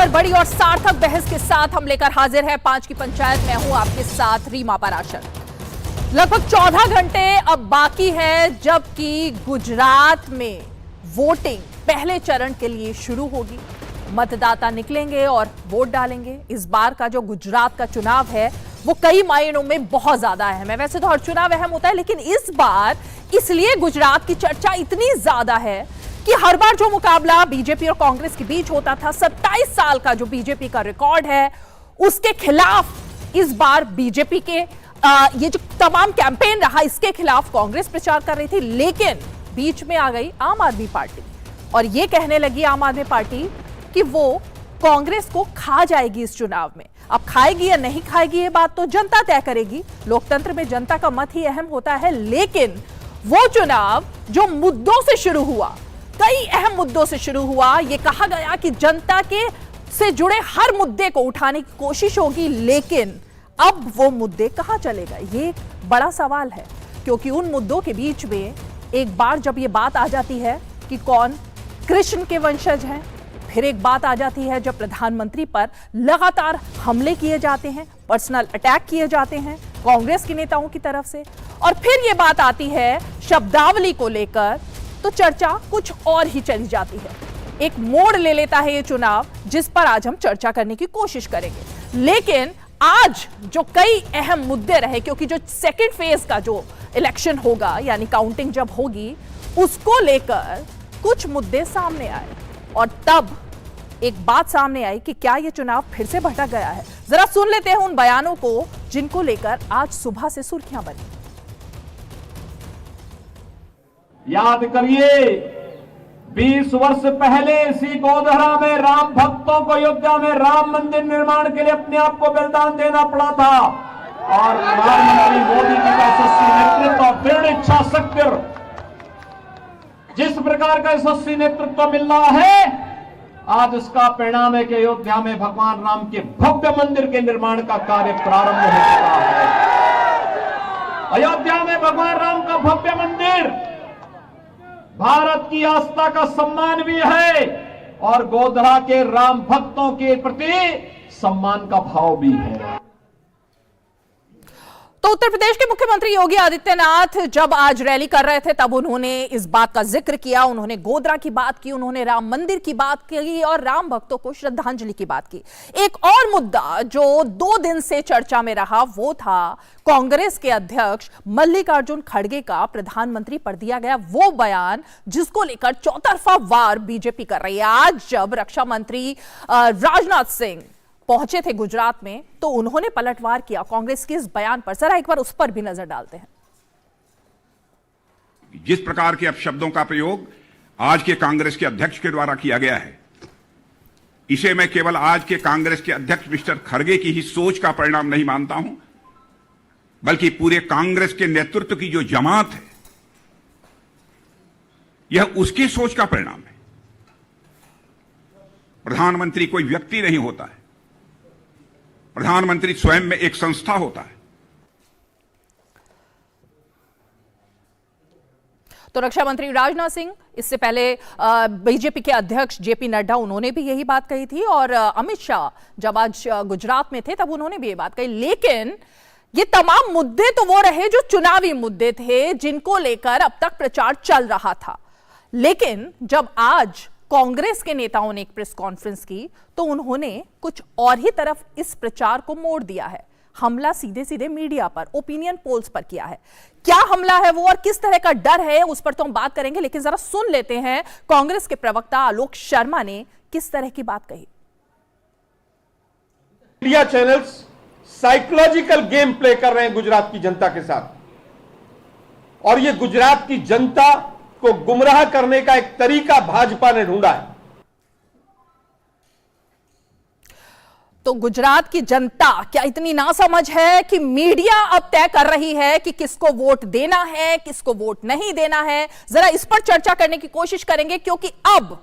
पर बड़ी और सार्थक बहस के साथ हम लेकर हाजिर है 5 की पंचायत। मैं हूं आपके साथ रीमा पराशर। लगभग 14 घंटे अब बाकी है, जबकि गुजरात में वोटिंग पहले चरण के लिए शुरू होगी। मतदाता निकलेंगे और वोट डालेंगे। इस बार का जो गुजरात का चुनाव है वो कई मायनों में बहुत ज्यादा अहम है। वैसे तो हर चुनाव अहम होता है, लेकिन इस बार इसलिए गुजरात की चर्चा इतनी ज्यादा है कि हर बार जो मुकाबला बीजेपी और कांग्रेस के बीच होता था, 27 साल का जो बीजेपी का रिकॉर्ड है, उसके खिलाफ इस बार बीजेपी के ये जो तमाम कैंपेन रहा, इसके खिलाफ कांग्रेस प्रचार कर रही थी। लेकिन बीच में आ गई आम आदमी पार्टी और ये कहने लगी आम आदमी पार्टी कि वो कांग्रेस को खा जाएगी इस चुनाव में। अब खाएगी या नहीं खाएगी ये बात तो जनता तय करेगी। लोकतंत्र में जनता का मत ही अहम होता है। लेकिन वो चुनाव जो मुद्दों से शुरू हुआ, कई अहम मुद्दों से शुरू हुआ, ये कहा गया कि जनता के से जुड़े हर मुद्दे को उठाने की कोशिश होगी, लेकिन अब वो मुद्दे कहां चले गए, ये एक बड़ा सवाल है। क्योंकि उन मुद्दों के बीच में एक बार जब ये बात आ जाती है कि कौन कृष्ण के वंशज हैं, फिर एक बात आ जाती है जब प्रधानमंत्री पर लगातार हमले किए जाते हैं, पर्सनल अटैक किए जाते हैं कांग्रेस के नेताओं की तरफ से, और फिर ये बात आती है शब्दावली को लेकर, तो चर्चा कुछ और ही चली जाती है। एक मोड़ ले लेता है ये चुनाव, जिस पर आज हम चर्चा करने की कोशिश करेंगे। लेकिन आज जो कई अहम मुद्दे रहे, क्योंकि जो सेकंड फेज का जो इलेक्शन होगा, यानी काउंटिंग जब होगी, उसको लेकर कुछ मुद्दे सामने आए और तब एक बात सामने आई कि क्या यह चुनाव फिर से भटक गया है। जरा सुन लेते हैं उन बयानों को जिनको लेकर आज सुबह से सुर्खियां बनी। याद करिए, 20 वर्ष पहले इसी गोधरा में राम भक्तों को अयोध्या में राम मंदिर निर्माण के लिए अपने आप को बलिदान देना पड़ा था, और प्रधानमंत्री मोदी जी का यशस्वी नेतृत्व और दृढ़ इच्छा शक्ति, जिस प्रकार का यशस्वी नेतृत्व मिल रहा है, आज इसका परिणाम है कि अयोध्या में भगवान राम के भव्य मंदिर के निर्माण का कार्य प्रारंभ हो चुका है। अयोध्या में भगवान राम का भव्य मंदिर भारत की आस्था का सम्मान भी है और गोधरा के राम भक्तों के प्रति सम्मान का भाव भी है। तो उत्तर प्रदेश के मुख्यमंत्री योगी आदित्यनाथ जब आज रैली कर रहे थे, तब उन्होंने इस बात का जिक्र किया। उन्होंने गोधरा की बात की, उन्होंने राम मंदिर की बात की और राम भक्तों को श्रद्धांजलि की बात की। एक और मुद्दा जो 2 दिन से चर्चा में रहा, वो था कांग्रेस के अध्यक्ष मल्लिकार्जुन खड़गे का प्रधानमंत्री पर दिया गया वो बयान, जिसको लेकर चौतरफा वार बीजेपी कर रही है। आज जब रक्षा मंत्री राजनाथ सिंह पहुंचे थे गुजरात में, तो उन्होंने पलटवार किया कांग्रेस के इस बयान पर। जरा एक बार उस पर भी नजर डालते हैं। जिस प्रकार के अपशब्दों का प्रयोग आज के कांग्रेस के अध्यक्ष के द्वारा किया गया है, इसे मैं केवल आज के कांग्रेस के अध्यक्ष मिस्टर खड़गे की ही सोच का परिणाम नहीं मानता हूं, बल्कि पूरे कांग्रेस के नेतृत्व की जो जमात है, यह उसकी सोच का परिणाम है। प्रधानमंत्री कोई व्यक्ति नहीं होता है, प्रधानमंत्री स्वयं में एक संस्था होता है। तो रक्षा मंत्री राजनाथ सिंह, इससे पहले बीजेपी के अध्यक्ष जेपी नड्डा, उन्होंने भी यही बात कही थी, और अमित शाह जब आज गुजरात में थे तब उन्होंने भी ये बात कही। लेकिन ये तमाम मुद्दे तो वो रहे जो चुनावी मुद्दे थे, जिनको लेकर अब तक प्रचार चल रहा था। लेकिन जब आज कांग्रेस के नेताओं ने एक प्रेस कॉन्फ्रेंस की, तो उन्होंने कुछ और ही तरफ इस प्रचार को मोड़ दिया है। हमला सीधे सीधे मीडिया पर, ओपिनियन पोल्स पर किया है। क्या हमला है वो और किस तरह का डर है, उस पर तो हम बात करेंगे, लेकिन जरा सुन लेते हैं कांग्रेस के प्रवक्ता आलोक शर्मा ने किस तरह की बात कही। Media channels psychological game play कर रहे हैं गुजरात की जनता के साथ, और ये गुजरात की जनता को गुमराह करने का एक तरीका भाजपा ने ढूंढा है। तो गुजरात की जनता क्या इतनी नासमझ है कि मीडिया अब तय कर रही है कि किसको वोट देना है, किसको वोट नहीं देना है? जरा इस पर चर्चा करने की कोशिश करेंगे, क्योंकि अब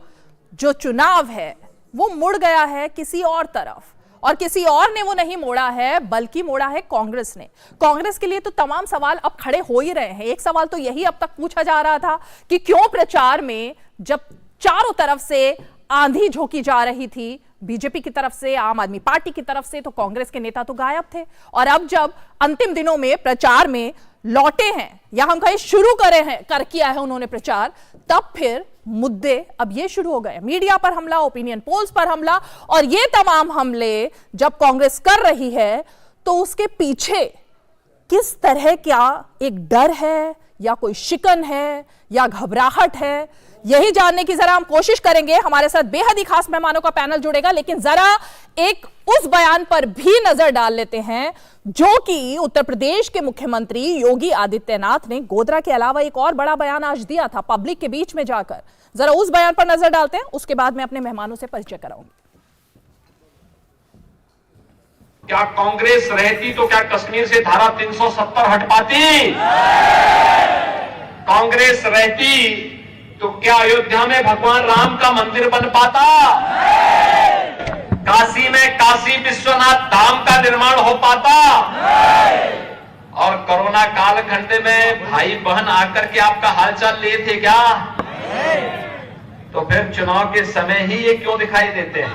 जो चुनाव है वो मुड़ गया है किसी और तरफ, और किसी और ने वो नहीं मोड़ा है, बल्कि मोड़ा है कांग्रेस ने। कांग्रेस के लिए तो तमाम सवाल अब खड़े हो ही रहे हैं। एक सवाल तो यही अब तक पूछा जा रहा था कि क्यों प्रचार में, जब चारों तरफ से आंधी झोंकी जा रही थी, बीजेपी की तरफ से, आम आदमी पार्टी की तरफ से, तो कांग्रेस के नेता तो गायब थे। और अब जब अंतिम दिनों में प्रचार में लौटे हैं, या हम कहें शुरू किया है उन्होंने प्रचार, तब फिर मुद्दे अब ये शुरू हो गए, मीडिया पर हमला, ओपिनियन पोल्स पर हमला। और ये तमाम हमले जब कांग्रेस कर रही है तो उसके पीछे किस तरह क्या एक डर है, या कोई शिकन है, या घबराहट है, यही जानने की जरा हम कोशिश करेंगे। हमारे साथ बेहद ही खास मेहमानों का पैनल जुड़ेगा, लेकिन जरा एक उस बयान पर भी नजर डाल लेते हैं जो कि उत्तर प्रदेश के मुख्यमंत्री योगी आदित्यनाथ ने गोधरा के अलावा एक और बड़ा बयान आज दिया था पब्लिक के बीच में जाकर। जरा उस बयान पर नजर डालते हैं, उसके बाद मैं अपने मेहमानों से परिचय कराऊंगी। क्या कांग्रेस रहती तो क्या कश्मीर से धारा 370 हट पाती? कांग्रेस रहती तो क्या अयोध्या में भगवान राम का मंदिर बन पाता? काशी में काशी विश्वनाथ धाम का निर्माण हो पाता? और कोरोना कालखंड में भाई बहन आकर के आपका हालचाल लिए थे क्या? तो फिर चुनाव के समय ही ये क्यों दिखाई देते हैं?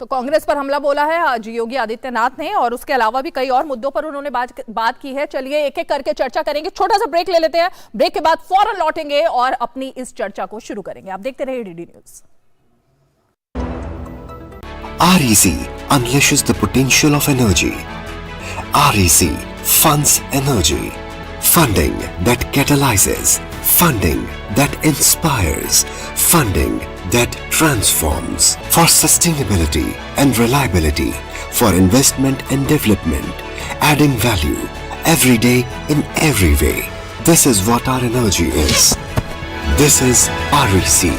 तो कांग्रेस पर हमला बोला है आज योगी आदित्यनाथ ने, और उसके अलावा भी कई और मुद्दों पर उन्होंने बात की है। चलिए एक एक करके चर्चा करेंगे। छोटा सा ब्रेक ले लेते हैं, ब्रेक के बाद फौरन लौटेंगे और अपनी इस चर्चा को शुरू करेंगे। आप देखते रहिए DD news. REC unleashes the potential of energy. REC funds energy. Funding that catalyzes. Funding that inspires. Funding that transforms. For sustainability and reliability. For investment and development. Adding value every day in every way. This is what our energy is. This is REC.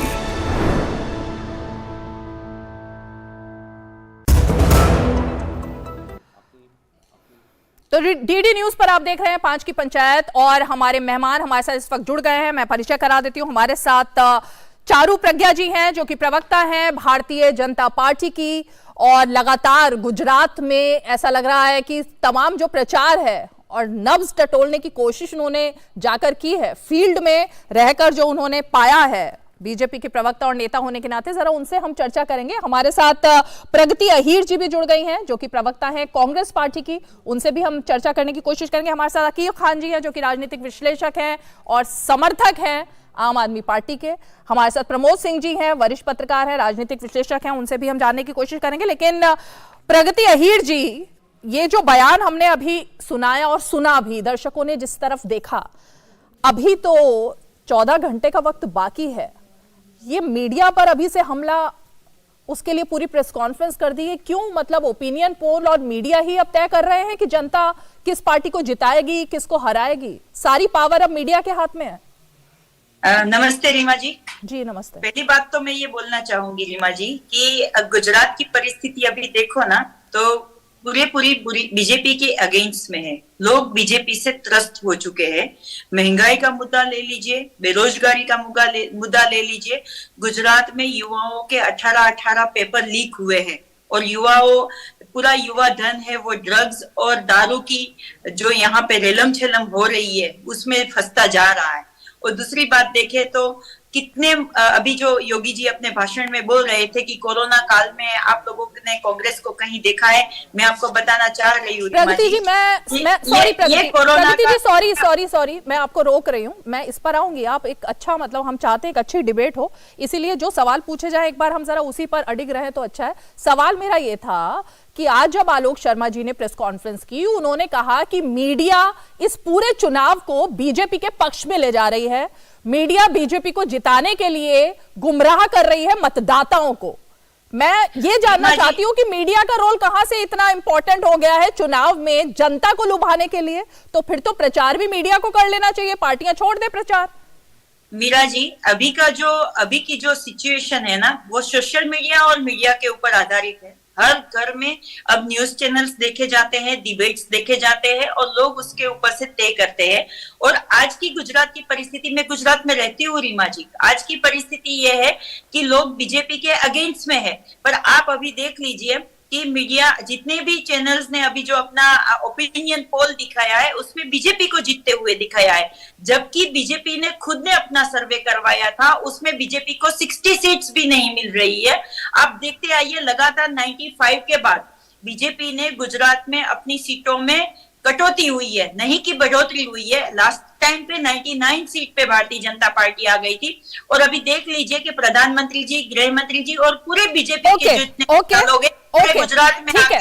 तो DD news पर आप देख रहे हैं 5 की पंचायत, और हमारे मेहमान हमारे साथ इस वक्त जुड़ गए हैं। मैं परिचय करा देती हूं। हमारे साथ चारू प्रज्ञा जी हैं जो कि प्रवक्ता हैं भारतीय जनता पार्टी की, और लगातार गुजरात में ऐसा लग रहा है कि तमाम जो प्रचार है और नब्ज टटोलने की कोशिश उन्होंने जाकर की है, फील्ड में रहकर जो उन्होंने पाया है, बीजेपी के प्रवक्ता और नेता होने के नाते जरा उनसे हम चर्चा करेंगे। हमारे साथ प्रगति अहीर जी भी जुड़ गई हैं जो कि प्रवक्ता हैं कांग्रेस पार्टी की, उनसे भी हम चर्चा करने की कोशिश करेंगे। हमारे साथ अकील खान जी हैं जो कि राजनीतिक विश्लेषक हैं और समर्थक हैं आम आदमी पार्टी के। हमारे साथ प्रमोद सिंह जी हैं, वरिष्ठ पत्रकार हैं, राजनीतिक विश्लेषक हैं, उनसे भी हम जानने की कोशिश करेंगे। लेकिन प्रगति अहीर जी, ये जो बयान हमने अभी सुनाया और सुना भी, दर्शकों ने जिस तरफ देखा, अभी तो 14 घंटे का वक्त बाकी है। ये मीडिया पर अभी से हमला, उसके लिए पूरी प्रेस कॉन्फ्रेंस कर दी है, क्यों? मतलब ओपिनियन पोल और मीडिया ही अब तय कर रहे हैं कि जनता किस पार्टी को जिताएगी, किसको हराएगी। सारी पावर अब मीडिया के हाथ में है। नमस्ते रीमा जी। जी नमस्ते। पहली बात तो मैं ये बोलना चाहूंगी रीमा जी कि गुजरात की परिस्थिति अभी देखो ना, तो पूरी बीजेपी के अगेंस्ट में है। लोग बीजेपी से त्रस्त हो चुके हैं। महंगाई का मुद्दा ले लीजिए, बेरोजगारी का मुद्दा ले लीजिए। गुजरात में युवाओं के 18 पेपर लीक हुए हैं, और पूरा युवा धन है वो ड्रग्स और दारू की जो यहाँ पे रेलम छेलम हो रही है उसमें फंसता जा रहा है। और दूसरी बात देखें तो कितने अभी जो योगी जी अपने भाषण में बोल रहे थे कि कोरोना काल में आप लोगों ने कांग्रेस को कहीं देखा है, मैं आपको बताना चाह रही हूँ प्रगति जी, मैं सॉरी मैं आपको रोक रही हूँ, मैं इस पर आऊंगी। आप एक अच्छा, मतलब हम चाहते हैं एक अच्छी डिबेट हो, इसीलिए जो सवाल पूछे जाए एक बार हम जरा उसी पर अडिग रहे तो अच्छा है। सवाल मेरा ये था कि आज जब आलोक शर्मा जी ने प्रेस कॉन्फ्रेंस की, उन्होंने कहा कि मीडिया इस पूरे चुनाव को बीजेपी के पक्ष में ले जा रही है, मीडिया बीजेपी को जिताने के लिए गुमराह कर रही है मतदाताओं को। मैं ये जानना चाहती हूं कि मीडिया का रोल कहां से इतना इंपॉर्टेंट हो गया है चुनाव में जनता को लुभाने के लिए? तो फिर तो प्रचार भी मीडिया को कर लेना चाहिए, पार्टियां छोड़ दे प्रचार। मीरा जी, अभी की जो सिचुएशन है ना, वो सोशल मीडिया और मीडिया के ऊपर आधारित है। हर घर में अब न्यूज चैनल्स देखे जाते हैं, डिबेट्स देखे जाते हैं, और लोग उसके ऊपर से तय करते हैं। और आज की गुजरात की परिस्थिति में, गुजरात में रहती हूँ रीमा जी, आज की परिस्थिति ये है कि लोग बीजेपी के अगेंस्ट में है। पर आप अभी देख लीजिए कि मीडिया जितने भी चैनल्स ने अभी जो अपना ओपिनियन पोल दिखाया है उसमें बीजेपी को जीतते हुए दिखाया है, जबकि बीजेपी ने खुद ने अपना सर्वे करवाया था, उसमें बीजेपी को 60 सीट्स भी नहीं मिल रही है। आप देखते आइए, लगातार 95 के बाद बीजेपी ने गुजरात में अपनी सीटों में कटौती हुई है, नहीं कि बढ़ोतरी हुई है। लास्ट टाइम पे 99 सीट पे भारतीय जनता पार्टी आ गई थी, और अभी देख लीजिए कि प्रधानमंत्री जी, गृह मंत्री जी और पूरे बीजेपी के जितने लोग हैं गुजरात में आके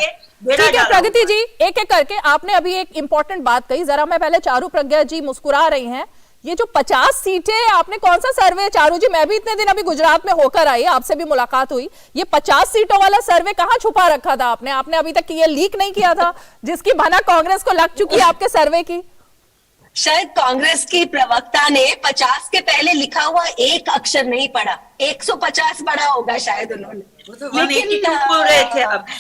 ठीक है प्रगति जी, एक एक करके आपने अभी एक इंपॉर्टेंट बात कही, जरा मैं पहले चारू प्रज्ञा जी मुस्कुरा रही हैं, ये जो 50 सीटें आपने कौन सा सर्वे, चारू जी मैं भी इतने दिन अभी गुजरात में होकर आई, आपसे भी मुलाकात हुई, ये 50 सीटों वाला सर्वे कहां छुपा रखा था आपने? आपने अभी तक ये लीक नहीं किया था जिसकी भनक कांग्रेस को लग चुकी है आपके सर्वे की? शायद कांग्रेस की प्रवक्ता ने 50 के पहले लिखा हुआ एक अक्षर नहीं पढ़ा, 150 पढ़ा होगा शायद उन्होंने। लेकिन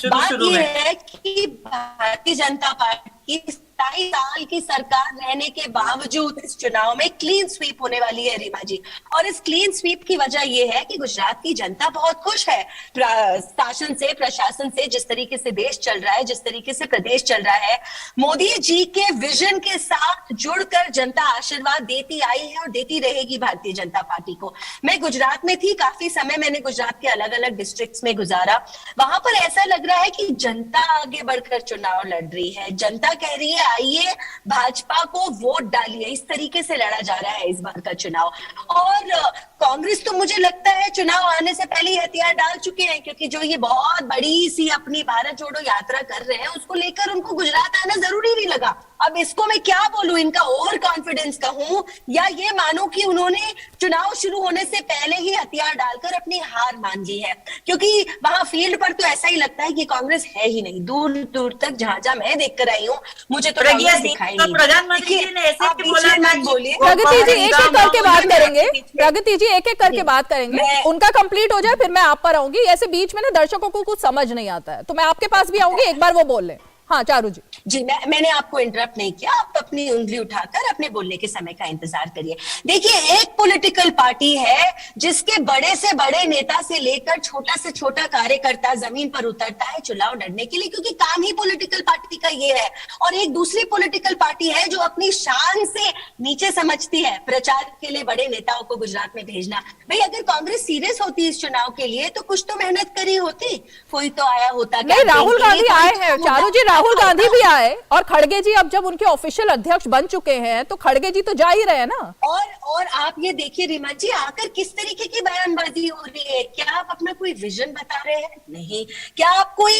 बात ये है कि भारतीय जनता पार्टी 27 साल की सरकार रहने के बावजूद इस चुनाव में क्लीन स्वीप होने वाली है रीमा जी, और इस क्लीन स्वीप की वजह यह है कि गुजरात की जनता बहुत खुश है शासन से, प्रशासन से, जिस तरीके से देश चल रहा है, जिस तरीके से प्रदेश चल रहा है। मोदी जी के विजन के साथ जुड़कर जनता आशीर्वाद देती आई है और देती रहेगी भारतीय जनता पार्टी को। मैं गुजरात में थी, काफी समय मैंने गुजरात के अलग अलग डिस्ट्रिक्ट्स में गुजारा, वहां पर ऐसा लग रहा है कि जनता आगे बढ़कर चुनाव लड़ रही है, जनता कह रही है आइए भाजपा को वोट डालिए, इस तरीके से लड़ा जा रहा है इस बार का चुनाव। और कांग्रेस तो मुझे लगता है चुनाव आने से पहले ही हथियार डाल चुके हैं, क्योंकि जो ये बहुत बड़ी सी अपनी भारत जोड़ो यात्रा कर रहे हैं उसको लेकर उनको गुजरात आना जरूरी नहीं लगा। अब इसको मैं क्या बोलूं, इनका ओवर कॉन्फिडेंस कहूं या ये मानो कि उन्होंने चुनाव शुरू होने से पहले ही हथियार डालकर अपनी हार मान ली है, क्योंकि वहां फील्ड पर तो ऐसा ही लगता है कि कांग्रेस है ही नहीं। दूर दूर तक जहां मैं देख कर आई हूँ मुझे तो कांग्रेस दिखाई नहीं। प्रधानमंत्री जी ने ऐसे ही बोला था कि प्रगति जी एक एक करके बात करेंगे, प्रगति जी एक एक करके बात करेंगे, उनका कंप्लीट हो जाए फिर मैं आप पर आऊंगी। ऐसे बीच में ना दर्शकों को कुछ समझ नहीं आता है तो मैं आपके पास भी आऊंगी, एक बार वो बोल लें। हाँ चारू जी। जी मैंने आपको इंटरप्ट नहीं किया, आप अपनी उंगली उठाकर अपने बोलने के समय का इंतजार करिए। देखिए, एक पॉलिटिकल पार्टी है जिसके बड़े से बड़े नेता से लेकर छोटा से छोटा कार्यकर्ता जमीन पर उतरता है चुनाव लड़ने के लिए, क्योंकि काम ही पॉलिटिकल पार्टी का ये है। और एक दूसरी पॉलिटिकल पार्टी है जो अपनी शान से नीचे समझती है प्रचार के लिए बड़े नेताओं को गुजरात में भेजना। भाई अगर कांग्रेस सीरियस होती इस चुनाव के लिए तो कुछ तो मेहनत करी होती, कोई तो आया होता। नहीं, राहुल गांधी आए हैं चारू जी, राहुल गांधी भी आए, और खड़गे जी अब जब उनके ऑफिशियल अध्यक्ष बन चुके हैं तो खड़गे जी तो जा ही रहे हैं ना। और आप ये देखिए रीमा जी, आकर किस तरीके की बयानबाजी हो रही है। क्या आप अपना कोई विजन बता रहे हैं? नहीं। क्या आप कोई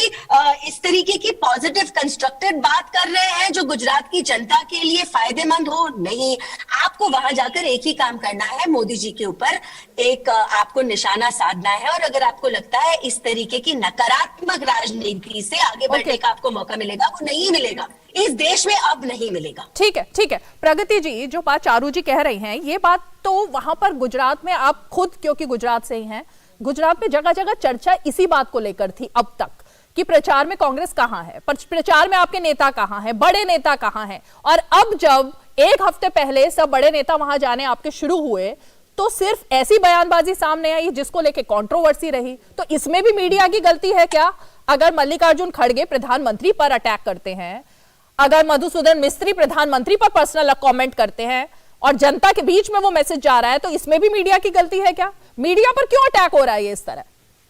इस तरीके की पॉजिटिव कंस्ट्रक्टेड बात कर रहे हैं जो गुजरात की जनता के लिए फायदेमंद हो? नहीं। आपको वहां जाकर एक ही काम करना है, मोदी जी के ऊपर एक आपको निशाना साधना है, और अगर आपको लगता है इस तरीके की नकारात्मक राजनीति से आगे बढ़ने का आपको मौका मिलेगा, वो नहीं मिलेगा, इस देश में अब नहीं मिलेगा। ठीक है, ठीक है। प्रगति जी जो बात चारू जी कह रही हैं, ये बात तो वहां पर गुजरात में आप खुद क्योंकि गुजरात से ही हैं, गुजरात में जगह जगह चर्चा इसी बात को लेकर थी अब तक कि प्रचार में कांग्रेस कहां है, प्रचार में आपके नेता कहां है, बड़े नेता कहां है। और अब जब एक हफ्ते पहले सब बड़े नेता वहां जाने आपके शुरू हुए तो सिर्फ ऐसी बयानबाजी सामने आई जिसको लेके कंट्रोवर्सी रही। तो इसमें भी मीडिया की गलती है क्या? अगर मल्लिकार्जुन खड़गे प्रधानमंत्री पर अटैक करते हैं, अगर मधुसूदन मिस्त्री प्रधानमंत्री पर पर्सनल कमेंट करते हैं और जनता के बीच में वो मैसेज जा रहा है, तो इसमें भी मीडिया की गलती है क्या? मीडिया पर क्यों अटैक हो रहा है ये इस तरह?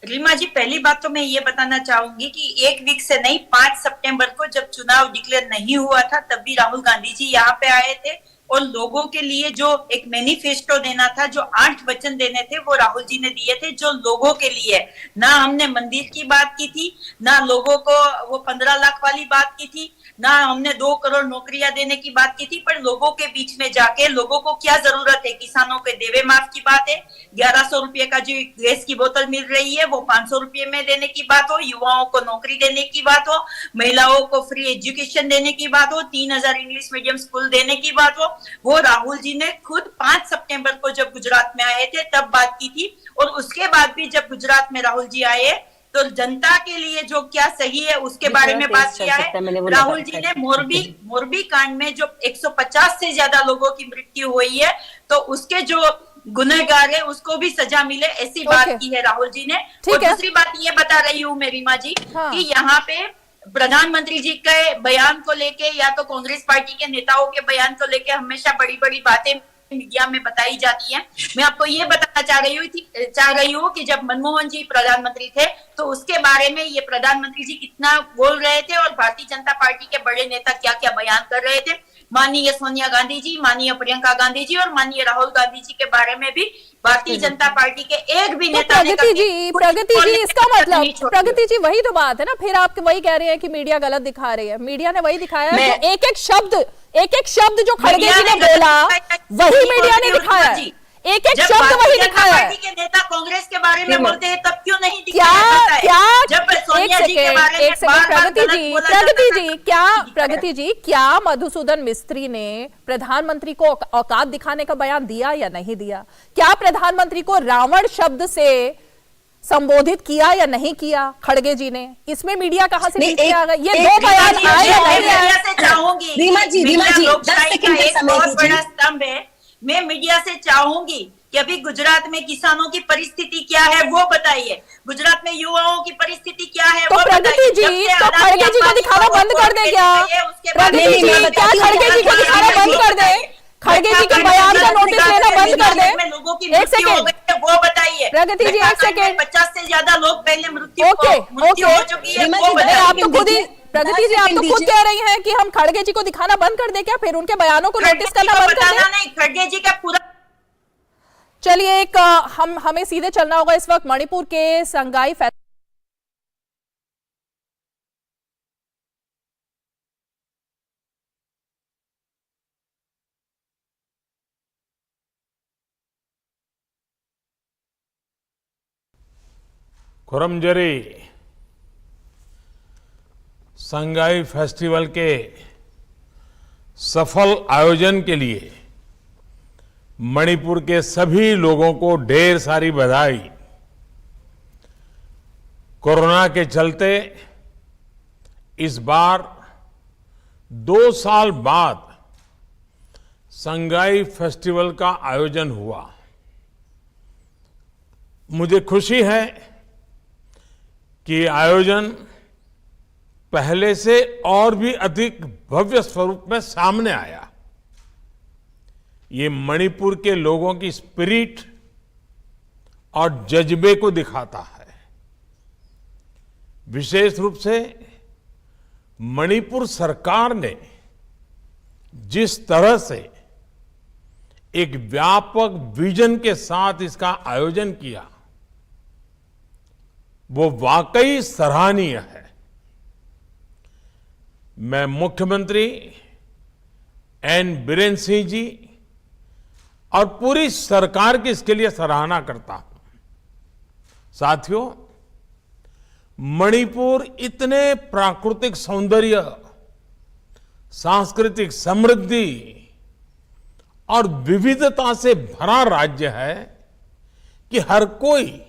रीमा जी, पहली बात तो मैं ये बताना चाहूंगी कि 1 वीक से नहीं, 5 सितंबर को जब चुनाव डिक्लेयर नहीं हुआ था तब भी राहुल गांधी जी यहाँ पे आए थे और लोगों के लिए जो एक मैनिफेस्टो देना था, जो 8 वचन देने थे, वो राहुल जी ने दिए थे, जो लोगों के लिए। ना हमने मंदिर की बात की थी, ना लोगों को वो 15 लाख वाली बात की थी, ना हमने 2 करोड़ नौकरियां देने की बात की थी, पर लोगों के बीच में जाके लोगों को क्या जरूरत है, किसानों के देवे माफ की बात है, 1100 रुपए का जो गैस की बोतल मिल रही है वो 500 रुपए में देने की बात हो, युवाओं को नौकरी देने की बात हो, महिलाओं को फ्री एजुकेशन देने की बात हो, 3000 इंग्लिश मीडियम स्कूल देने की बात हो, वो राहुल जी ने खुद 5 सितंबर को जब गुजरात में आए थे तब बात की थी। और उसके बाद भी जब गुजरात में राहुल जी आए तो जनता के लिए जो क्या सही है उसके बारे में बात किया है। राहुल जी ने मोरबी कांड में जो 150 से ज्यादा लोगों की मृत्यु हुई है, तो उसके जो गुनहगार है उसको भी सजा मिले, ऐसी बात की है राहुल जी ने। और दूसरी बात ये बता रही हूँ मैं रीमा जी कि यहाँ पे प्रधानमंत्री जी के बयान को लेके या तो कांग्रेस पार्टी के नेताओं के बयान को लेके हमेशा बड़ी बड़ी बातें मीडिया में बताई जाती हैं। मैं आपको ये बताना चाह रही हूँ कि जब मनमोहन जी प्रधानमंत्री थे तो उसके बारे में ये प्रधानमंत्री जी कितना बोल रहे थे और भारतीय जनता पार्टी के बड़े नेता क्या क्या बयान कर रहे थे। माननीय सोनिया गांधी जी, माननीय प्रियंका गांधी जी और माननीय राहुल गांधी जी के बारे में भी भारतीय जनता पार्टी के एक भी नेता ने प्रगति जी इसका मतलब प्रगति जी वही तो बात है ना, फिर आप वही कह रहे हैं कि मीडिया गलत दिखा रही है। मीडिया ने वही दिखाया है, एक एक शब्द जो खड़गे जी ने बोला वही मीडिया ने दिखाया है, एक एक शब्द वही दिखाया है। पार्टी के नेता कांग्रेस के बारे में बोलते हैं तब क्यों नहीं दिखाया जाता है? जब सोनिया जी के बारे में प्रगति जी क्या मधुसूदन मिस्त्री ने प्रधानमंत्री को औकात दिखाने का बयान दिया या नहीं दिया? क्या प्रधानमंत्री को रावण शब्द से संबोधित किया या नहीं किया खड़गे जी ने? इसमें मीडिया कहां से पीछे आ गया? ये दो बयान आए या नहीं आए? रीमा जी 10 सेकंड का समय बहुत बड़ा स्तंभ है। मैं मीडिया से चाहूंगी कि अभी गुजरात में किसानों की परिस्थिति क्या है वो बताइए, गुजरात में युवाओं की परिस्थिति क्या है तो वो प्रगति जी तो खड़गे जी को दिखाना बंद कर दे क्या? प्रगति जी क्या खड़गे जी को दिखाना बंद कर दे? खड़गे जी के बयान का नोटिस लेना बंद कर दे? लोगों की एक सेकंड वो बताइए। प्रगति जी एक सेकंड 50 से ज्यादा लोग पहले मृत्यु हो चुकी है। आप तो खुद ही प्रगति जी आप तो खुद कह रही हैं कि हम खड़गे जी को दिखाना बंद कर दे क्या? फिर उनके बयानों को नोटिस करना बंद कर दे? नहीं, खड़गे जी का पूरा। चलिए एक हमें सीधे चलना होगा इस वक्त मणिपुर के संगाई खुरमजरी संगाई फेस्टिवल के सफल आयोजन के लिए मणिपुर के सभी लोगों को ढेर सारी बधाई। कोरोना के चलते इस बार 2 साल बाद संगाई फेस्टिवल का आयोजन हुआ। मुझे खुशी है कि आयोजन पहले से और भी अधिक भव्य स्वरूप में सामने आया। ये मणिपुर के लोगों की स्पिरिट और जज्बे को दिखाता है। विशेष रूप से मणिपुर सरकार ने जिस तरह से एक व्यापक विजन के साथ इसका आयोजन किया वो वाकई सराहनीय है। मैं मुख्यमंत्री एन बीरेन सिंह जी और पूरी सरकार की इसके लिए सराहना करता हूं। साथियों, मणिपुर इतने प्राकृतिक सौंदर्य, सांस्कृतिक समृद्धि और विविधता से भरा राज्य है कि हर कोई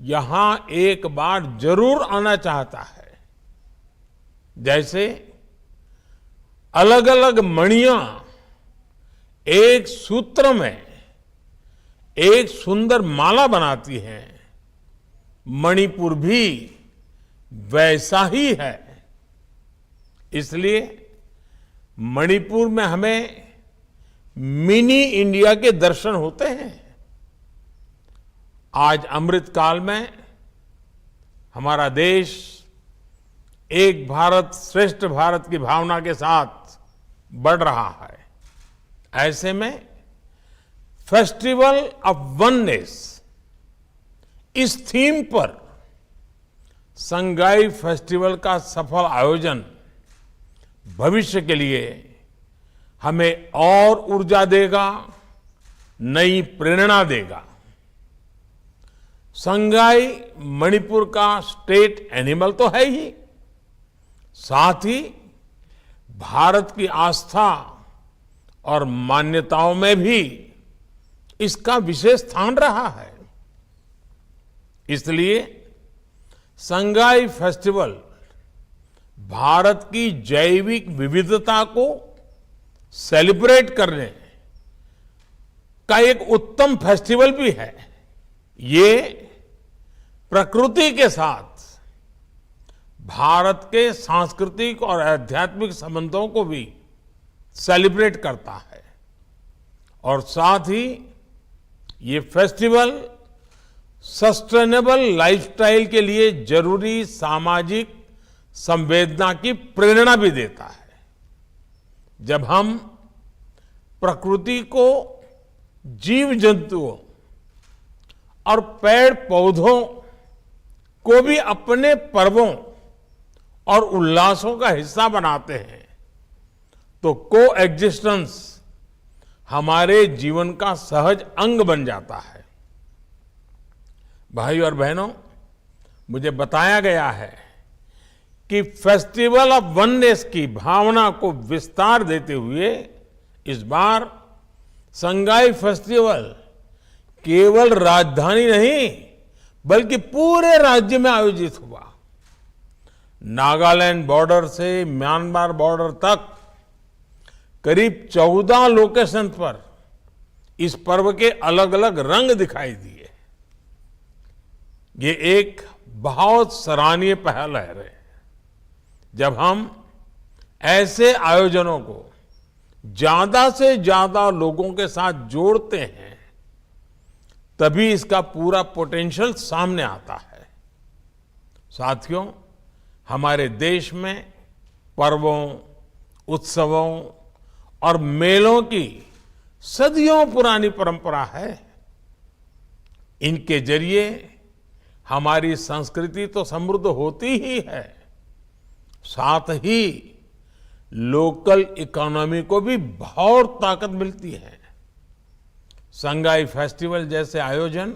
यहां एक बार जरूर आना चाहता है। जैसे अलग अलग मणियां एक सूत्र में एक सुंदर माला बनाती हैं, मणिपुर भी वैसा ही है। इसलिए मणिपुर में हमें मिनी इंडिया के दर्शन होते हैं। आज अमृत काल में हमारा देश एक भारत श्रेष्ठ भारत की भावना के साथ बढ़ रहा है। ऐसे में फेस्टिवल ऑफ वननेस इस थीम पर संगाई फेस्टिवल का सफल आयोजन भविष्य के लिए हमें और ऊर्जा देगा, नई प्रेरणा देगा। संगाई मणिपुर का स्टेट एनिमल तो है ही, साथ ही भारत की आस्था और मान्यताओं में भी इसका विशेष स्थान रहा है। इसलिए संगाई फेस्टिवल भारत की जैविक विविधता को सेलिब्रेट करने का एक उत्तम फेस्टिवल भी है। ये प्रकृति के साथ भारत के सांस्कृतिक और आध्यात्मिक संबंधों को भी सेलिब्रेट करता है और साथ ही ये फेस्टिवल सस्टेनेबल लाइफस्टाइल के लिए जरूरी सामाजिक संवेदना की प्रेरणा भी देता है। जब हम प्रकृति को, जीव जंतुओं और पेड़ पौधों को भी अपने पर्वों और उल्लासों का हिस्सा बनाते हैं तो को एग्जिस्टेंस हमारे जीवन का सहज अंग बन जाता है। भाई और बहनों, मुझे बताया गया है कि फेस्टिवल ऑफ वननेस की भावना को विस्तार देते हुए इस बार संगाई फेस्टिवल केवल राजधानी नहीं बल्कि पूरे राज्य में आयोजित हुआ। नागालैंड बॉर्डर से म्यांमार बॉर्डर तक करीब 14 लोकेशन पर इस पर्व के अलग अलग रंग दिखाई दिए। ये एक बहुत सराहनीय पहल है। जब हम ऐसे आयोजनों को ज्यादा से ज्यादा लोगों के साथ जोड़ते हैं तभी इसका पूरा पोटेंशियल सामने आता है। साथियों, हमारे देश में पर्वों, उत्सवों और मेलों की सदियों पुरानी परंपरा है। इनके जरिए हमारी संस्कृति तो समृद्ध होती ही है, साथ ही लोकल इकोनॉमी को भी बहुत ताकत मिलती है। संगाई फेस्टिवल जैसे आयोजन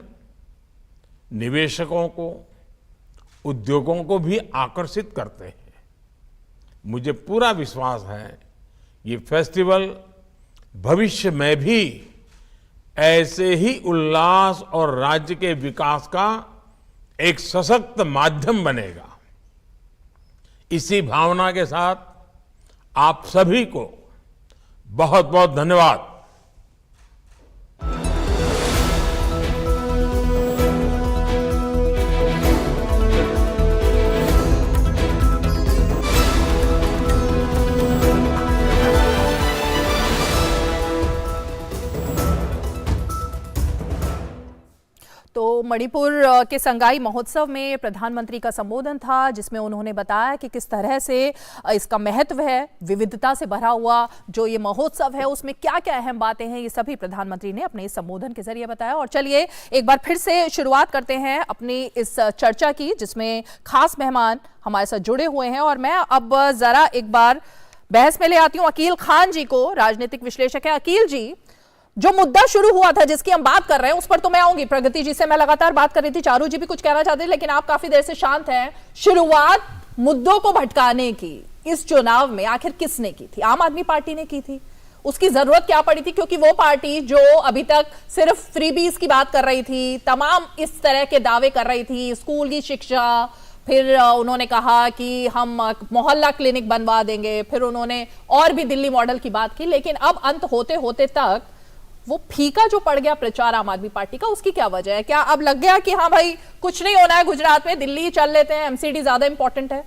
निवेशकों को, उद्योगों को भी आकर्षित करते हैं। मुझे पूरा विश्वास है ये फेस्टिवल भविष्य में भी ऐसे ही उल्लास और राज्य के विकास का एक सशक्त माध्यम बनेगा। इसी भावना के साथ आप सभी को बहुत बहुत धन्यवाद। तो मणिपुर के संगाई महोत्सव में प्रधानमंत्री का संबोधन था, जिसमें उन्होंने बताया कि किस तरह से इसका महत्व है, विविधता से भरा हुआ जो ये महोत्सव है उसमें क्या क्या अहम बातें हैं, ये सभी प्रधानमंत्री ने अपने इस संबोधन के जरिए बताया। और चलिए एक बार फिर से शुरुआत करते हैं अपनी इस चर्चा की, जिसमें खास मेहमान हमारे साथ जुड़े हुए हैं। और मैं अब जरा एक बार बहस में ले आती हूँ अकील खान जी को, राजनीतिक विश्लेषक है। अकील जी, जो मुद्दा शुरू हुआ था जिसकी हम बात कर रहे हैं उस पर तो मैं आऊंगी। प्रगति जी से मैं लगातार बात कर रही थी, चारू जी भी कुछ कहना चाहते थे लेकिन आप काफी देर से शांत हैं। शुरुआत मुद्दों को भटकाने की इस चुनाव में आखिर किसने की थी? आम आदमी पार्टी ने की थी। उसकी जरूरत क्या पड़ी थी? क्योंकि वो पार्टी जो अभी तक सिर्फ फ्रीबीज की बात कर रही थी, तमाम इस तरह के दावे कर रही थी, स्कूल की शिक्षा, फिर उन्होंने कहा कि हम मोहल्ला क्लिनिक बनवा देंगे, फिर उन्होंने और भी दिल्ली मॉडल की बात की, लेकिन अब अंत होते होते तक वो फीका जो पड़ गया प्रचार आम आदमी पार्टी का, उसकी क्या वजह है? क्या अब लग गया कि हाँ भाई कुछ नहीं होना है गुजरात में, दिल्ली चल लेते हैं, एमसीडी ज्यादा इंपॉर्टेंट है?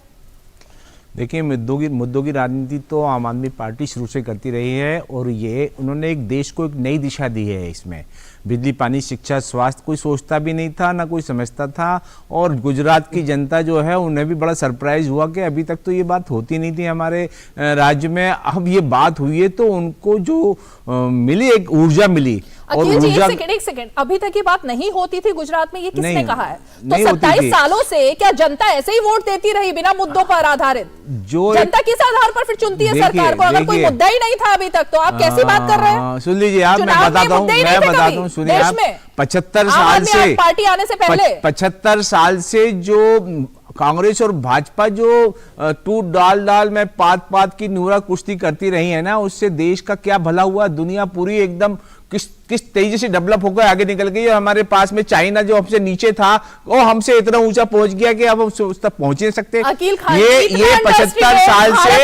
देखिए, मुद्दों की राजनीति तो आम आदमी पार्टी शुरू से करती रही है और ये उन्होंने एक देश को एक नई दिशा दी है। इसमें बिजली, पानी, शिक्षा, स्वास्थ्य कोई सोचता भी नहीं था, ना कोई समझता था। और गुजरात की जनता जो है उन्हें भी बड़ा सरप्राइज हुआ कि अभी तक तो ये बात होती नहीं थी हमारे राज्य में, अब ये बात हुई है तो उनको जो मिली, एक ऊर्जा मिली। और जी, एक सेकंड, अभी तक ये बात नहीं होती थी गुजरात में, ये किसने कहा है? तो 27 सालों से क्या जनता ऐसे ही वोट देती रही बिना मुद्दों पर आधारित? जो जनता किस आधार पर फिर चुनती है सरकार को? अगर कोई मुद्दा ही नहीं था अभी तक तो आप कैसी बात कर रहे हैं? सुन लीजिए आप, मैं बताता हूँ, सुनिए आप, 75 साल से पार्टी आने से पहले 75 साल से जो कांग्रेस और भाजपा जो तू डाल में पात की नूरा कुश्ती करती रही है ना, उससे देश का क्या भला हुआ? दुनिया पूरी एकदम किस किस तेजी से डेवलप होकर आगे निकल गई। और हमारे पास में चाइना जो हमसे नीचे था वो हमसे इतना ऊंचा पहुंच गया कि अब हम उस तक पहुंच नहीं सकते। ये 75 साल से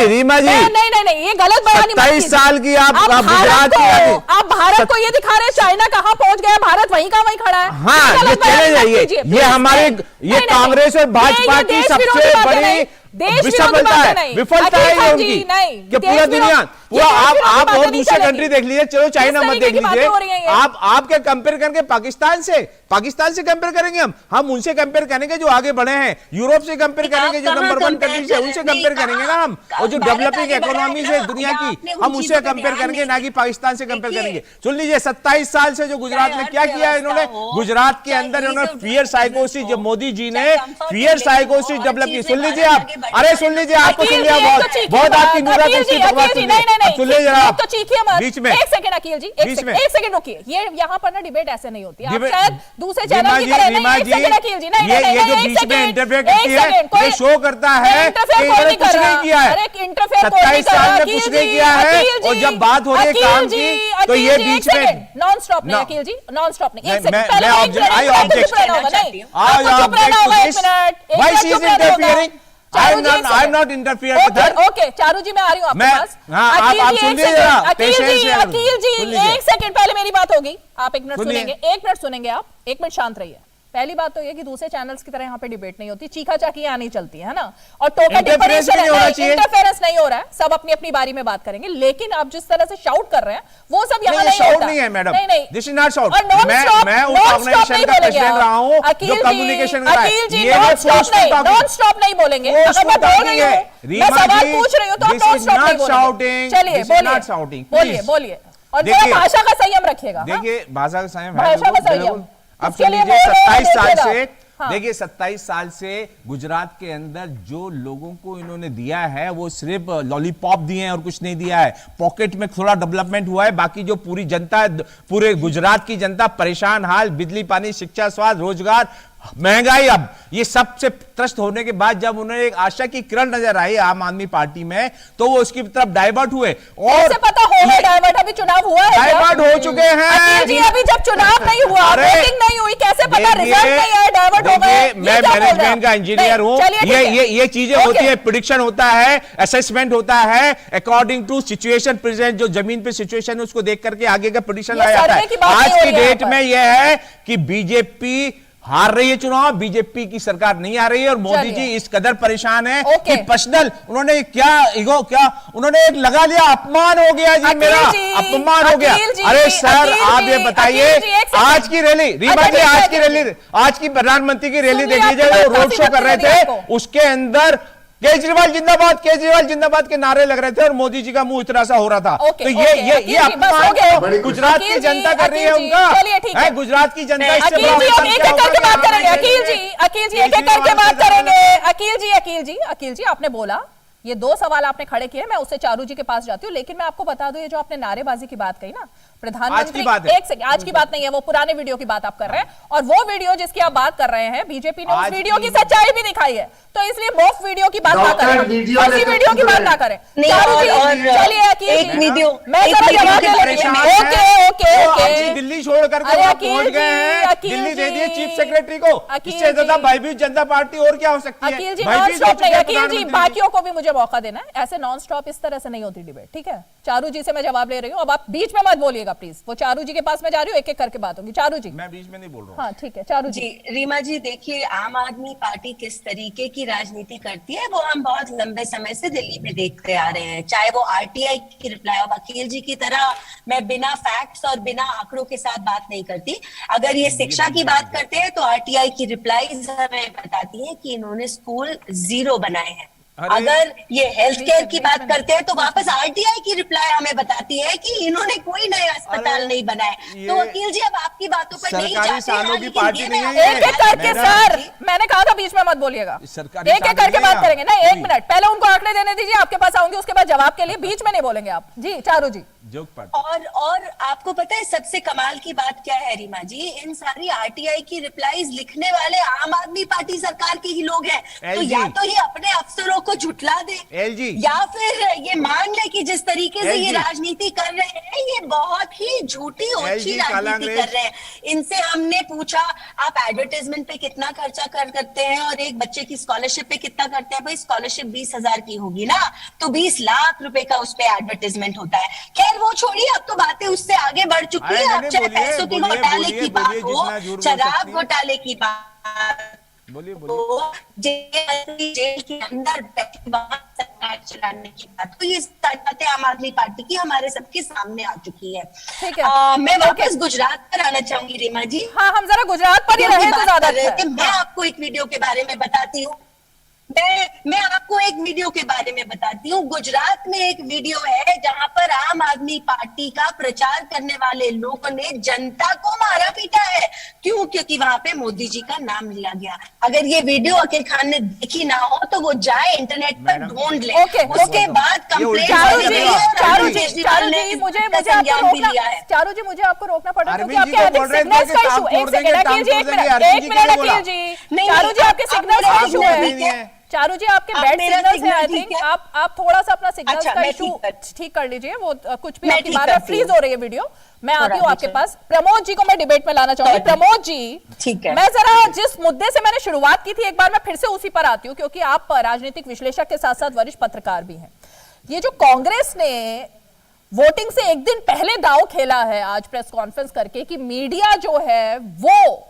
रीमा जी नहीं, ये गलत बयानी मत कीजिए। 27 साल की आप गुजरात की आप भारत को ये दिखा रहे हैं चाइना कहां पहुंच गया, भारत वहीं का वहीं खड़ा है। हाँ, ये चले जाइए, ये हमारे ये कांग्रेस और भाजपा की सबसे बड़ी विफलता है उनकी कि पूरा दुनिया पूरा आप और दूसरे कंट्री देख लीजिए, चलो चाइना मत देख लीजिए, आप क्या कंपेयर करेंगे पाकिस्तान से कंपेयर करेंगे, हम उनसे कंपेयर करेंगे जो आगे बढ़े हैं, यूरोप से कंपेयर करेंगे जो नंबर 1 कंट्री है, उनसे कंपेयर करेंगे ना हम, और जो डेवलपिंग इकोनॉमी से दुनिया की हम उससे कंपेयर करेंगे, ना कि पाकिस्तान से कंपेयर करेंगे। सुन लीजिए 27 साल से जो गुजरात में क्या किया है इन्होंने, गुजरात के अंदर इन्होंने फियर साइकोसिस, जो मोदी जी ने फियर साइकोसिस डेवलप की, सुन लीजिए आप, अरे सुन लीजिए, आपको सुन लिया बहुत आपकी मुराद सुन लीजिए आप तो चीखिए मत, बीच में एक सेकंड अखिल जी, एक सेकंड रुकिए, ये यहाँ पर ना डिबेट ऐसे नहीं होती, आप शायद दूसरे चैनल की तरह नहीं, एक सेकंड अखिल जी, नहीं ये जो बीच में इंटरफेयर करती है, ये शो करता है कि इन्होंने कुछ नहीं किया है, 27 साल में कुछ नहीं किया है, और जब बात हो रही है काम की तो ये बीच में नॉन स्टॉप नहीं, अखिल जी नॉन स्टॉप नहीं, एक second I'm not interfering with her. Okay Charu ji मैं आ रही हूँ आपके पास। आप सुन लीजिए जरा, अखिल जी एक सेकंड पहले मेरी बात होगी, आप 1 मिनट सुनेंगे, 1 मिनट सुनेंगे आप, 1 मिनट शांत रहिए। पहली बात तो ये कि दूसरे चैनल्स की तरह यहाँ पे डिबेट नहीं होती, चीखा चाकी यहाँ नहीं चलती है ना, और टोका इंटरफेरेंस नहीं हो रहा है, सब अपनी अपनी बारी में बात करेंगे, लेकिन आप जिस तरह से शाउट कर रहे हैं वो सब यहाँ नहीं होता। नहीं है madam, this is not shout, मैं उस ऑर्गेनाइजेशन का प्रेसिडेंट रहा हूँ जो कम्युनिकेशन कर रहा है, ये नॉन स्टॉप नहीं बोलेंगे, अगर मैं बोल रही हूँ, मैं सवाल पूछ रही हूँ तो आप नॉन स्टॉप नहीं बोलेंगे। चलिए बोलिए, और भाषा का संयम रखिएगा। देखिए भाषा का संयम, भाषा का संयम अब लीजिए 27 साल से, देखिए 27 साल से गुजरात के अंदर जो लोगों को इन्होंने दिया है वो सिर्फ लॉलीपॉप दिए हैं और कुछ नहीं दिया है, पॉकेट में थोड़ा डेवलपमेंट हुआ है, बाकी जो पूरी जनता, पूरे गुजरात की जनता परेशान हाल, बिजली पानी शिक्षा स्वास्थ्य रोजगार महंगाई, अब ये सब से त्रस्त होने के बाद जब उन्हें एक आशा की किरण नजर आई आम आदमी पार्टी में, तो वो उसकी तरफ डाइवर्ट हुए। और पता होगा डाइवर्ट, अभी चुनाव हुआ है, डाइवर्ट हो चुके हैं जी, अभी जब चुनाव नहीं हुआ, वोटिंग नहीं हुई, कैसे पता रिजल्ट नहीं है, डाइवर्ट हो गए। मैं मैनेजमेंट का इंजीनियर हूं, ये चीजें होती है, प्रेडिक्शन होता है, असेसमेंट होता है, अकॉर्डिंग टू सिचुएशन प्रेजेंट, जो जमीन पे सिचुएशन है उसको देख करके आगे का प्रेडिक्शन लाया जाता है। आज की डेट में यह है कि बीजेपी हार रही है चुनाव, बीजेपी की सरकार नहीं आ रही है, और मोदी जी इस कदर परेशान है कि पर्सनल उन्होंने उन्होंने एक लगा लिया, अपमान हो गया जी, मेरा अपमान हो गया। अरे सर आप ये बताइए, आज की रैली, रीमा जी आज की प्रधानमंत्री की रैली देख लीजिए, वो रोड शो कर रहे थे, उसके अंदर केजरीवाल जिंदाबाद के नारे लग रहे थे और मोदी जी का मुंह इतना सा हो रहा था। तो ये अपमान गुजरात की जनता कर रही है उनका, गुजरात की जनता इससे अखिल जी एक एक करके बात करेंगे, अखिल जी आपने बोला, ये 2 सवाल आपने खड़े किए, मैं उससे चारू जी के पास जाती हूँ, लेकिन मैं आपको बता दूं, ये जो आपने नारेबाजी की बात कही ना, प्रधानमंत्री एक सेकंड, आज की बात नहीं है, वो पुराने वीडियो की बात आप कर रहे हैं, और वो वीडियो जिसकी आप बात कर रहे हैं, बीजेपी ने उस वीडियो की सच्चाई भी दिखाई है, तो इसलिए मोफ वीडियो की बात ना करें, उसी वीडियो की बात ना करें। चलिए अखिल जी, मैं ओके दिल्ली छोड़ करके पहुंच गए हैं, दिल्ली दे दिए चीफ सेक्रेटरी को, इससे ज्यादा भयभीत जनता पार्टी और क्या हो सकती है। अखिल जी बाकियों को भी मुझे मौका देना है, ऐसे नॉन स्टॉप इस तरह से नहीं होती डिबेट, ठीक है। चारू जी से मैं जवाब ले रही हूँ, अब आप बीच में मत बोलिएगा प्लीज, वो चारू जी के पास मैं जा रही हूँ, एक एक करके बात होगी। चारू जी, मैं बीच में नहीं बोल रहा हूँ। हाँ ठीक है चारू जी। रीमा जी देखिए, आम आदमी पार्टी किस तरीके की राजनीति करती है वो हम बहुत लंबे समय से दिल्ली में देखते आ रहे हैं, चाहे वो आरटीआई की रिप्लाई हो, वकील जी की तरह मैं बिना फैक्ट्स और बिना आंकड़ों के साथ बात नहीं करती। अगर ये शिक्षा की बात करते हैं तो आरटीआई की रिप्लाईज हमें बताती है कि इन्होंने स्कूल 0 बनाए हैं। अगर ये हेल्थ केयर की बात करते हैं तो वापस आरटीआई की रिप्लाई हमें बताती है कि इन्होंने कोई नया अस्पताल नहीं बनाए। तो वकील जी अब आपकी बातों पर नहीं जाते हैं, एक एक करके सर, मैंने कहा था बीच में मत बोलिएगा, एक एक करके बात करेंगे। नहीं 1 मिनट पहले उनको आंकड़े देने दीजिए, आपके पास आऊंगी उसके बाद जवाब के लिए, बीच में नहीं बोलेंगे आप जी। चारू जी, और आपको पता है सबसे कमाल की बात क्या है रीमा जी, इन सारी आरटीआई की रिप्लाईज लिखने वाले आम आदमी पार्टी सरकार के ही लोग हैं। तो या तो ये अपने अफसरों को को झुटला दे, एलजी या फिर ये मान ले कि जिस तरीके से ये एलजी राजनीति कर रहे हैं ये बहुत ही झूठी ओछी एलजी काला राजनीति अंग्रेज कर रहे हैं। इनसे हमने पूछा आप एडवर्टाइजमेंट पे कितना खर्चा करते हैं और एक बच्चे की स्कॉलरशिप पे कितना करते हैं। भाई स्कॉलरशिप 20,000 की होगी ना तो 20 लाख रुपए का उस पे एडवर्टाइजमेंट होता है। खैर वो छोड़िए, अब तो बातें उससे आगे बढ़ चुकी है। अब चाहे पैसों के घोटाले की बात हो, शराब घोटाले की बात बोलिए जेल के अंदर सरकार चलाने की बात, तो ये बातें आम आदमी पार्टी की हमारे सबके सामने आ चुकी है। ठीक है, मैं वापस गुजरात पर आना चाहूंगी रीमा जी। हाँ, हम जरा गुजरात पर ही रहे तो ज्यादा अच्छा है। मैं आपको एक वीडियो के बारे में बताती हूँ। मैं आपको एक वीडियो के बारे में बताती हूँ। गुजरात में एक वीडियो है जहां पर आम आदमी पार्टी का प्रचार करने वाले लोगों ने जनता को मारा पीटा है। क्यों? क्योंकि वहां पे मोदी जी का नाम लिया गया। अगर ये वीडियो अकील खान ने देखी ना हो तो वो जाए इंटरनेट पर ढूंढ ले। उसके बाद कंप्लेंट चारू जी मुझे आपको रोकना पड़ा क्योंकि आपके सिग्नल्स का इशू। एक सेकंड अकील जी, एक मिनट अकील जी, चारू जी आपके सिग्नल्स का इशू है। चारू जी आपके बैड सिग्नल्स हैं। आई थिंक आप थोड़ा सा अपना सिग्नल्स का इशू ठीक कर लीजिए। वो कुछ भी आपकी बार फ्रीज हो रही है वीडियो। मैं आती हूँ आपके पास। प्रमोद जी को मैं डिबेट में लाना चाहूंगी। प्रमोद जी, ठीक है, मैं जरा जिस मुद्दे से मैंने शुरुआत की थी एक बार मैं फिर से उसी पर आती हूँ क्योंकि आप राजनीतिक विश्लेषक के साथ साथ वरिष्ठ पत्रकार भी हैं। ये जो कांग्रेस ने वोटिंग से एक दिन पहले दांव खेला है आज प्रेस कॉन्फ्रेंस करके कि मीडिया जो है वो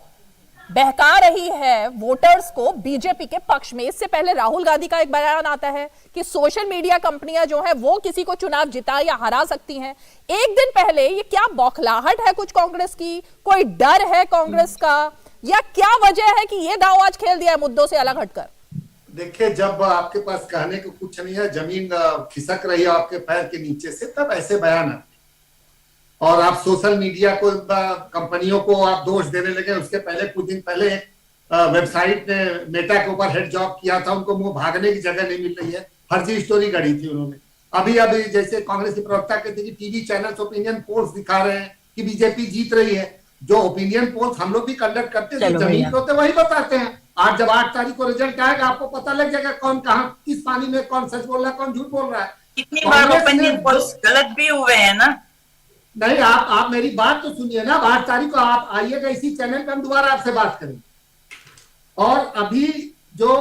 बहका रही है वोटर्स को बीजेपी के पक्ष में। इससे पहले राहुल गांधी का एक बयान आता है कि सोशल मीडिया कंपनियां जो है वो किसी को चुनाव जिता या हरा सकती हैं। एक दिन पहले ये क्या बौखलाहट है कुछ कांग्रेस की? कोई डर है कांग्रेस का या क्या वजह है कि ये दांव आज खेल दिया है मुद्दों से अलग हटकर? देखिए, जब आपके पास कहने को कुछ नहीं है, जमीन खिसक रही है आपके पैर के नीचे से, तब ऐसे बयान आते। और आप सोशल मीडिया को कंपनियों को आप दोष देने लगे। उसके पहले कुछ दिन पहले वेबसाइट ने मेटा के ऊपर हेड जॉब किया था, उनको मुंह भागने की जगह नहीं मिल रही है, फर्जी स्टोरी गढ़ी थी उन्होंने। अभी जैसे कांग्रेस की प्रवक्ता कहती है कि टीवी चैनल्स ओपिनियन पोल्स दिखा रहे हैं कि बीजेपी जीत रही है। जो ओपिनियन पोल्स हम लोग भी कंडक्ट करते हैं, जमीन पे होते वही बताते हैं। आज जब 8 तारीख को रिजल्ट आएगा आपको पता लग जाएगा कौन कहाँ किस पानी में कौन सच बोल रहा है कौन झूठ बोल रहा है। कितनी बार ओपिनियन पोल्स गलत भी हुए हैं ना। नहीं, आप मेरी बात तो सुनिए ना। 8 तारीख को आप आइएगा इसी चैनल पे, हम दोबारा आपसे बात करेंगे। और अभी जो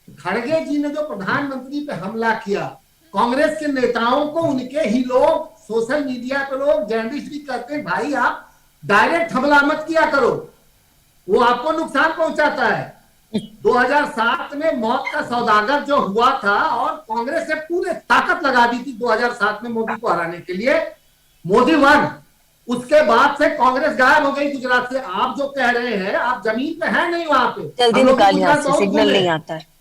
खड़गे जी ने जो प्रधानमंत्री पे हमला किया, कांग्रेस के नेताओं को उनके ही लोग सोशल मीडिया पे लोग जर्नलिस्ट भी कहते हैं भाई आप डायरेक्ट हमला मत किया करो, वो आपको नुकसान पहुंचाता है। 2007 में मौत का सौदागर जो हुआ था और कांग्रेस ने पूरे ताकत लगा दी थी 2007 में मोदी को हराने के लिए, मोदी वन। उसके बाद से कांग्रेस गायब हो गई गुजरात से। आप जो कह रहे हैं आप जमीन पे है नहीं वहां पे, जल्दी निकालिए यहाँ से, सिग्नल नहीं आता है।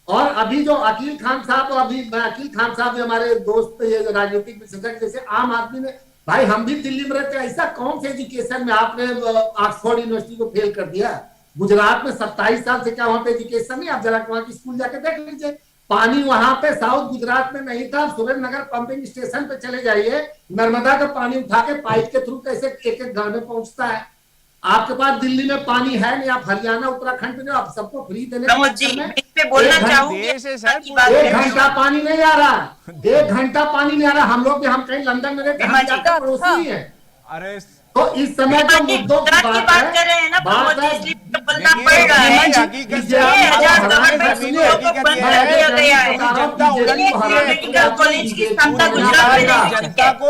और अभी जो अकील खान साहब, अकील खान साहब भी हमारे दोस्त राजनीतिक विशेषज्ञ, जैसे आम आदमी ने, भाई हम भी दिल्ली में रहते हैं, ऐसा कौन से एजुकेशन में आपने ऑक्सफोर्ड यूनिवर्सिटी को फेल कर दिया? गुजरात में 27 साल से क्या वहां पे एजुकेशन नहीं? आप जरा वहां की स्कूल जाके देख लीजिए। पानी वहां पे साउथ गुजरात में नहीं था। सुरेंद्रनगर पंपिंग स्टेशन पे चले जाइए, नर्मदा का पानी उठा के पाइप के थ्रू कैसे एक एक घर में पहुंचता है। आपके पास दिल्ली में पानी है नहीं, आप हरियाणा उत्तराखंड में आप सबको फ्री देने बोलना चाहूंगी। 1 घंटा पानी नहीं आ रहा, 1 घंटा पानी नहीं आ रहा। हम लोग भी, हम कहीं लंदन में रहते हैं, पड़ोसी है। अरे तो इस समय जो मुद्दों की बात कर रहे हैं ना, बात है मेडिकल कॉलेज की स्थापना गुजरात में जनता को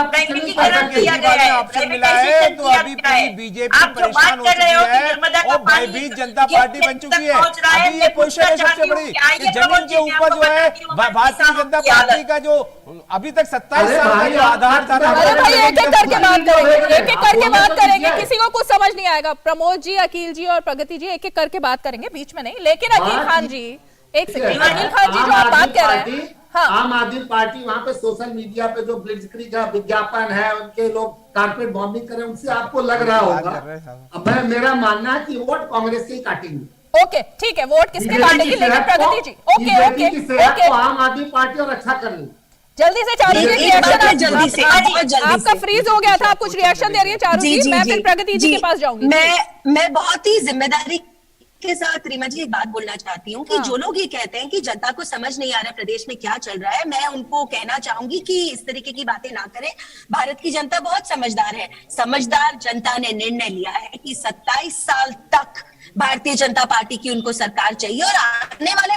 प्राइवेटीकरण किया गया है, ऑप्शन मिला है तो अभी पूरी बीजेपी परेशान हो चुकी है और भयभीत जनता पार्टी बन चुकी है। अभी ये क्वेश्चन है सबसे बड़ी कि जमीन के ऊपर जो है भारतीय जनता पार्टी का जो अभी तक 27 साल का जो आधार था, एक एक करके बात करेंगे, किसी को कुछ समझ नहीं आएगा। प्रमोद जी, अकील जी और प्रगति जी एक एक करके बात करेंगे, बीच में नहीं। लेकिन अकील खान जी, एक सेकंड, अकील खान जी जो आप बात कर रहे हैं, हाँ, आम आदमी पार्टी वहां पे सोशल मीडिया पे जो ब्लिट्जक्रिग का विज्ञापन है, उनके लोग कारपेट बॉम्बिंग करें, उनसे आपको लग रहा होगा। अब मेरा मानना है कि वोट कांग्रेस के ही काटेंगे। ओके, ठीक है, वोट किसके काटेंगे? लेकिन प्रगति जी, ओके, आम आदमी पार्टी और अच्छा कर रही। जल्दी से चारू जी एक रिएक्शन बात है, जल्दी से, बहुत जल्दी आपका से। फ्रीज हो गया था, आप कुछ रिएक्शन दे रही है चारू जी, मैं फिर प्रगति जी के पास जाऊंगी। मैं बहुत ही जिम्मेदारी के साथ रीमा जी एक बात बोलना चाहती हूँ कि जो लोग ये कहते हैं कि जनता को समझ नहीं आ रहा प्रदेश में क्या चल रहा है, मैं उनको कहना चाहूंगी कि इस तरीके की बातें ना करें। भारत की जनता बहुत समझदार है। समझदार जनता ने निर्णय लिया है कि 27 साल तक भारतीय जनता पार्टी की उनको सरकार चाहिए और आने वाले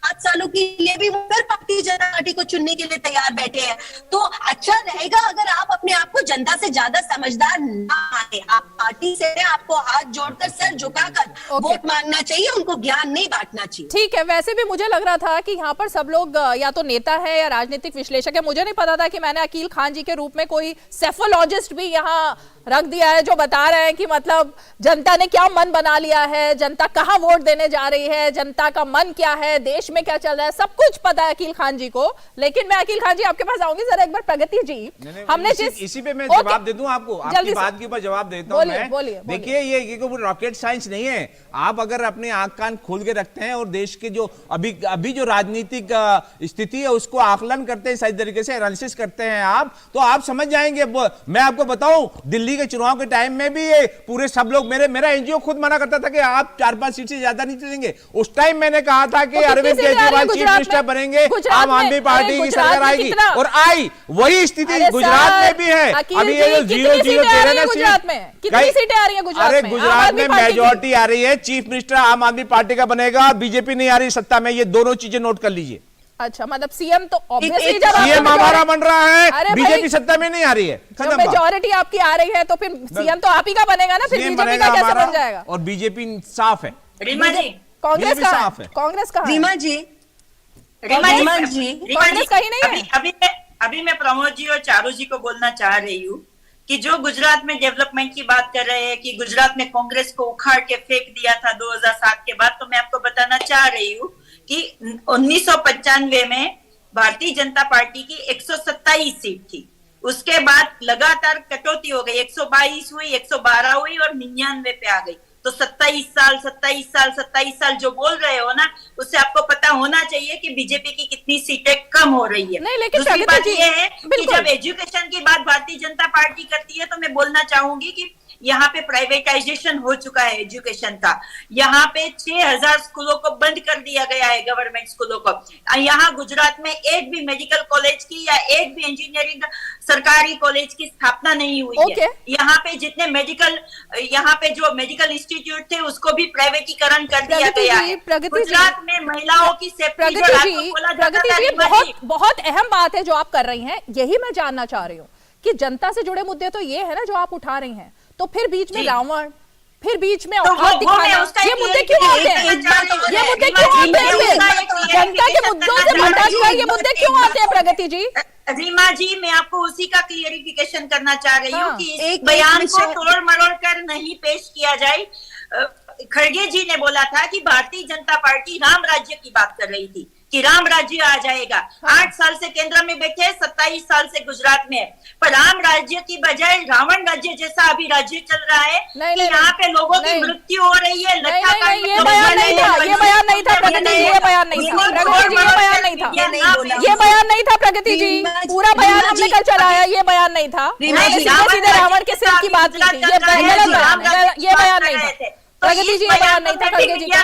5 सालों के लिए भी वो फिर भारतीय जनता पार्टी को चुनने के लिए तैयार बैठे हैं। तो अच्छा रहेगा अगर आप अपने आप को जनता से ज्यादा समझदार ना माने, आप पार्टी से आपको हाथ जोड़कर सर झुकाकर वोट मांगना चाहिए, उनको ज्ञान नहीं बांटना चाहिए। ठीक है, वैसे भी मुझे लग रहा था कि यहाँ पर सब लोग या तो नेता है या राजनीतिक विश्लेषक है। मुझे नहीं पता था कि मैंने अकील खान जी के रूप में कोई सेफोलॉजिस्ट भी यहाँ रख दिया है जो बता रहे हैं कि मतलब जनता ने क्या मन बना लिया है, जनता कहाँ वोट देने जा रही है, जनता का मन क्या है, देश में क्या चल रहा है, सब कुछ पता है अकील खान जी को। लेकिन मैं अकील खान जी आपके पास आऊंगी जरा एक बार। प्रगति जी, हमने इसी पे मैं जवाब दे दूं आपको, आपकी बात के ऊपर जवाब देता हूं मैं। देखिए ये कोई रॉकेट साइंस नहीं है। आप अगर अपने आंख कान खोल के रखते हैं और देश के जो अभी जो राजनीतिक स्थिति है उसको आकलन करते हैं, सही तरीके से एनालिसिस करते हैं आप, तो आप समझ जाएंगे। मैं आपको बताऊं, दिल्ली के चुनाव के टाइम में भी ये पूरे सब लोग मेरा एनजीओ खुद मना करता था कि आप 4-5 सीट से ज्यादा नहीं चलेंगे। उस टाइम मैंने कहा था कि अरविंद केजरीवाल चीफ मिनिस्टर बनेंगे, आम आदमी पार्टी की सरकार आएगी, और आई। वही स्थिति गुजरात में भी है। अभी ये जो 0-0 है गुजरात में, कितनी सीटें आ रही है गुजरात में? अरे गुजरात में मेजोरिटी आ रही है, चीफ मिनिस्टर आम आदमी पार्टी का बनेगा, बीजेपी नहीं आ रही सत्ता में। ये दोनों चीजें नोट कर लीजिए। अच्छा, मतलब सीएम तो ऑब्वियसली जब सीएम हमारा बन रहा है, बीजेपी सत्ता में नहीं आ रही है। जब मेजॉरिटी आपकी आ रही है तो फिर सीएम तो आप ही का बनेगा ना, फिर बीजेपी का कैसे बन जाएगा? और बीजेपी साफ है, रीमा जी कांग्रेस का साफ है, कांग्रेस का रीमा जी कांग्रेस कहीं नहीं है। अभी मैं प्रमोद जी और चारू जी को बोलना चाह रही हूँ कि जो गुजरात में डेवलपमेंट की बात कर रहे हैं कि गुजरात में कांग्रेस को उखाड़ के फेंक दिया था 2007 के बाद, तो मैं आपको बताना चाह रही हूँ कि 1995 में भारतीय जनता पार्टी की 127 सीट थी। उसके बाद लगातार कटौती हो गई, 122 हुई, 112 हुई और 99 पे आ गई। तो 27 साल जो बोल रहे हो ना, उससे आपको पता होना चाहिए कि बीजेपी की कितनी सीटें कम हो रही है। नहीं, लेकिन दूसरी बात ये है कि जब एजुकेशन की बात भारतीय जनता पार्टी करती है तो मैं बोलना चाहूंगी कि यहाँ पे प्राइवेटाइजेशन हो चुका है एजुकेशन का। यहाँ पे 6000 स्कूलों को बंद कर दिया गया है, गवर्नमेंट स्कूलों को। यहाँ गुजरात में एक भी मेडिकल कॉलेज की या एक भी इंजीनियरिंग सरकारी कॉलेज की स्थापना नहीं हुई है। यहाँ पे जितने यहाँ पे जो मेडिकल इंस्टीट्यूट थे उसको भी प्राइवेटीकरण कर दिया गया है। गुजरात में महिलाओं की प्रगति जी, बहुत अहम बात है जो आप कर रही हैं, यही मैं जानना चाह रही हूँ कि जनता से जुड़े मुद्दे तो ये है ना जो आप उठा रही हैं, तो फिर बीच में रावण, फिर बीच में औकात दिखाना, ये मुद्दे क्यों आते हैं? ये मुद्दे क्यों आते हैं? जनता के मुद्दों से भटककर ये मुद्दे क्यों आते हैं प्रगति जी? रीमा जी, मैं आपको उसी का क्लियरिफिकेशन करना चाह रही हूँ कि एक बयान को तोड़ मरोड़ कर नहीं पेश किया जाए। खड़गे जी ने बोला था कि भारतीय जनता पार्टी राम राज्य की बात कर रही थी कि राम राज्य आ जाएगा। 8 साल से केंद्र में बैठे, 27 साल से गुजरात में है, पर राम राज्य की बजाय रावण राज्य जैसा अभी राज्य चल रहा है कि यहाँ पे लोगों की मृत्यु हो रही है। ये बयान नहीं था, ये बयान नहीं था प्रगति जी, ये बयान नहीं था प्रगति जी, ये बयान नहीं था, ये बयान नहीं था प्रगति जी। पूरा बयान हमने कल चलाया, ये बयान नहीं था, सीधे रावण के सिर की बात की थी। ये बयान नहीं था प्रगति जी, ये बयान नहीं था खड़गे जी का।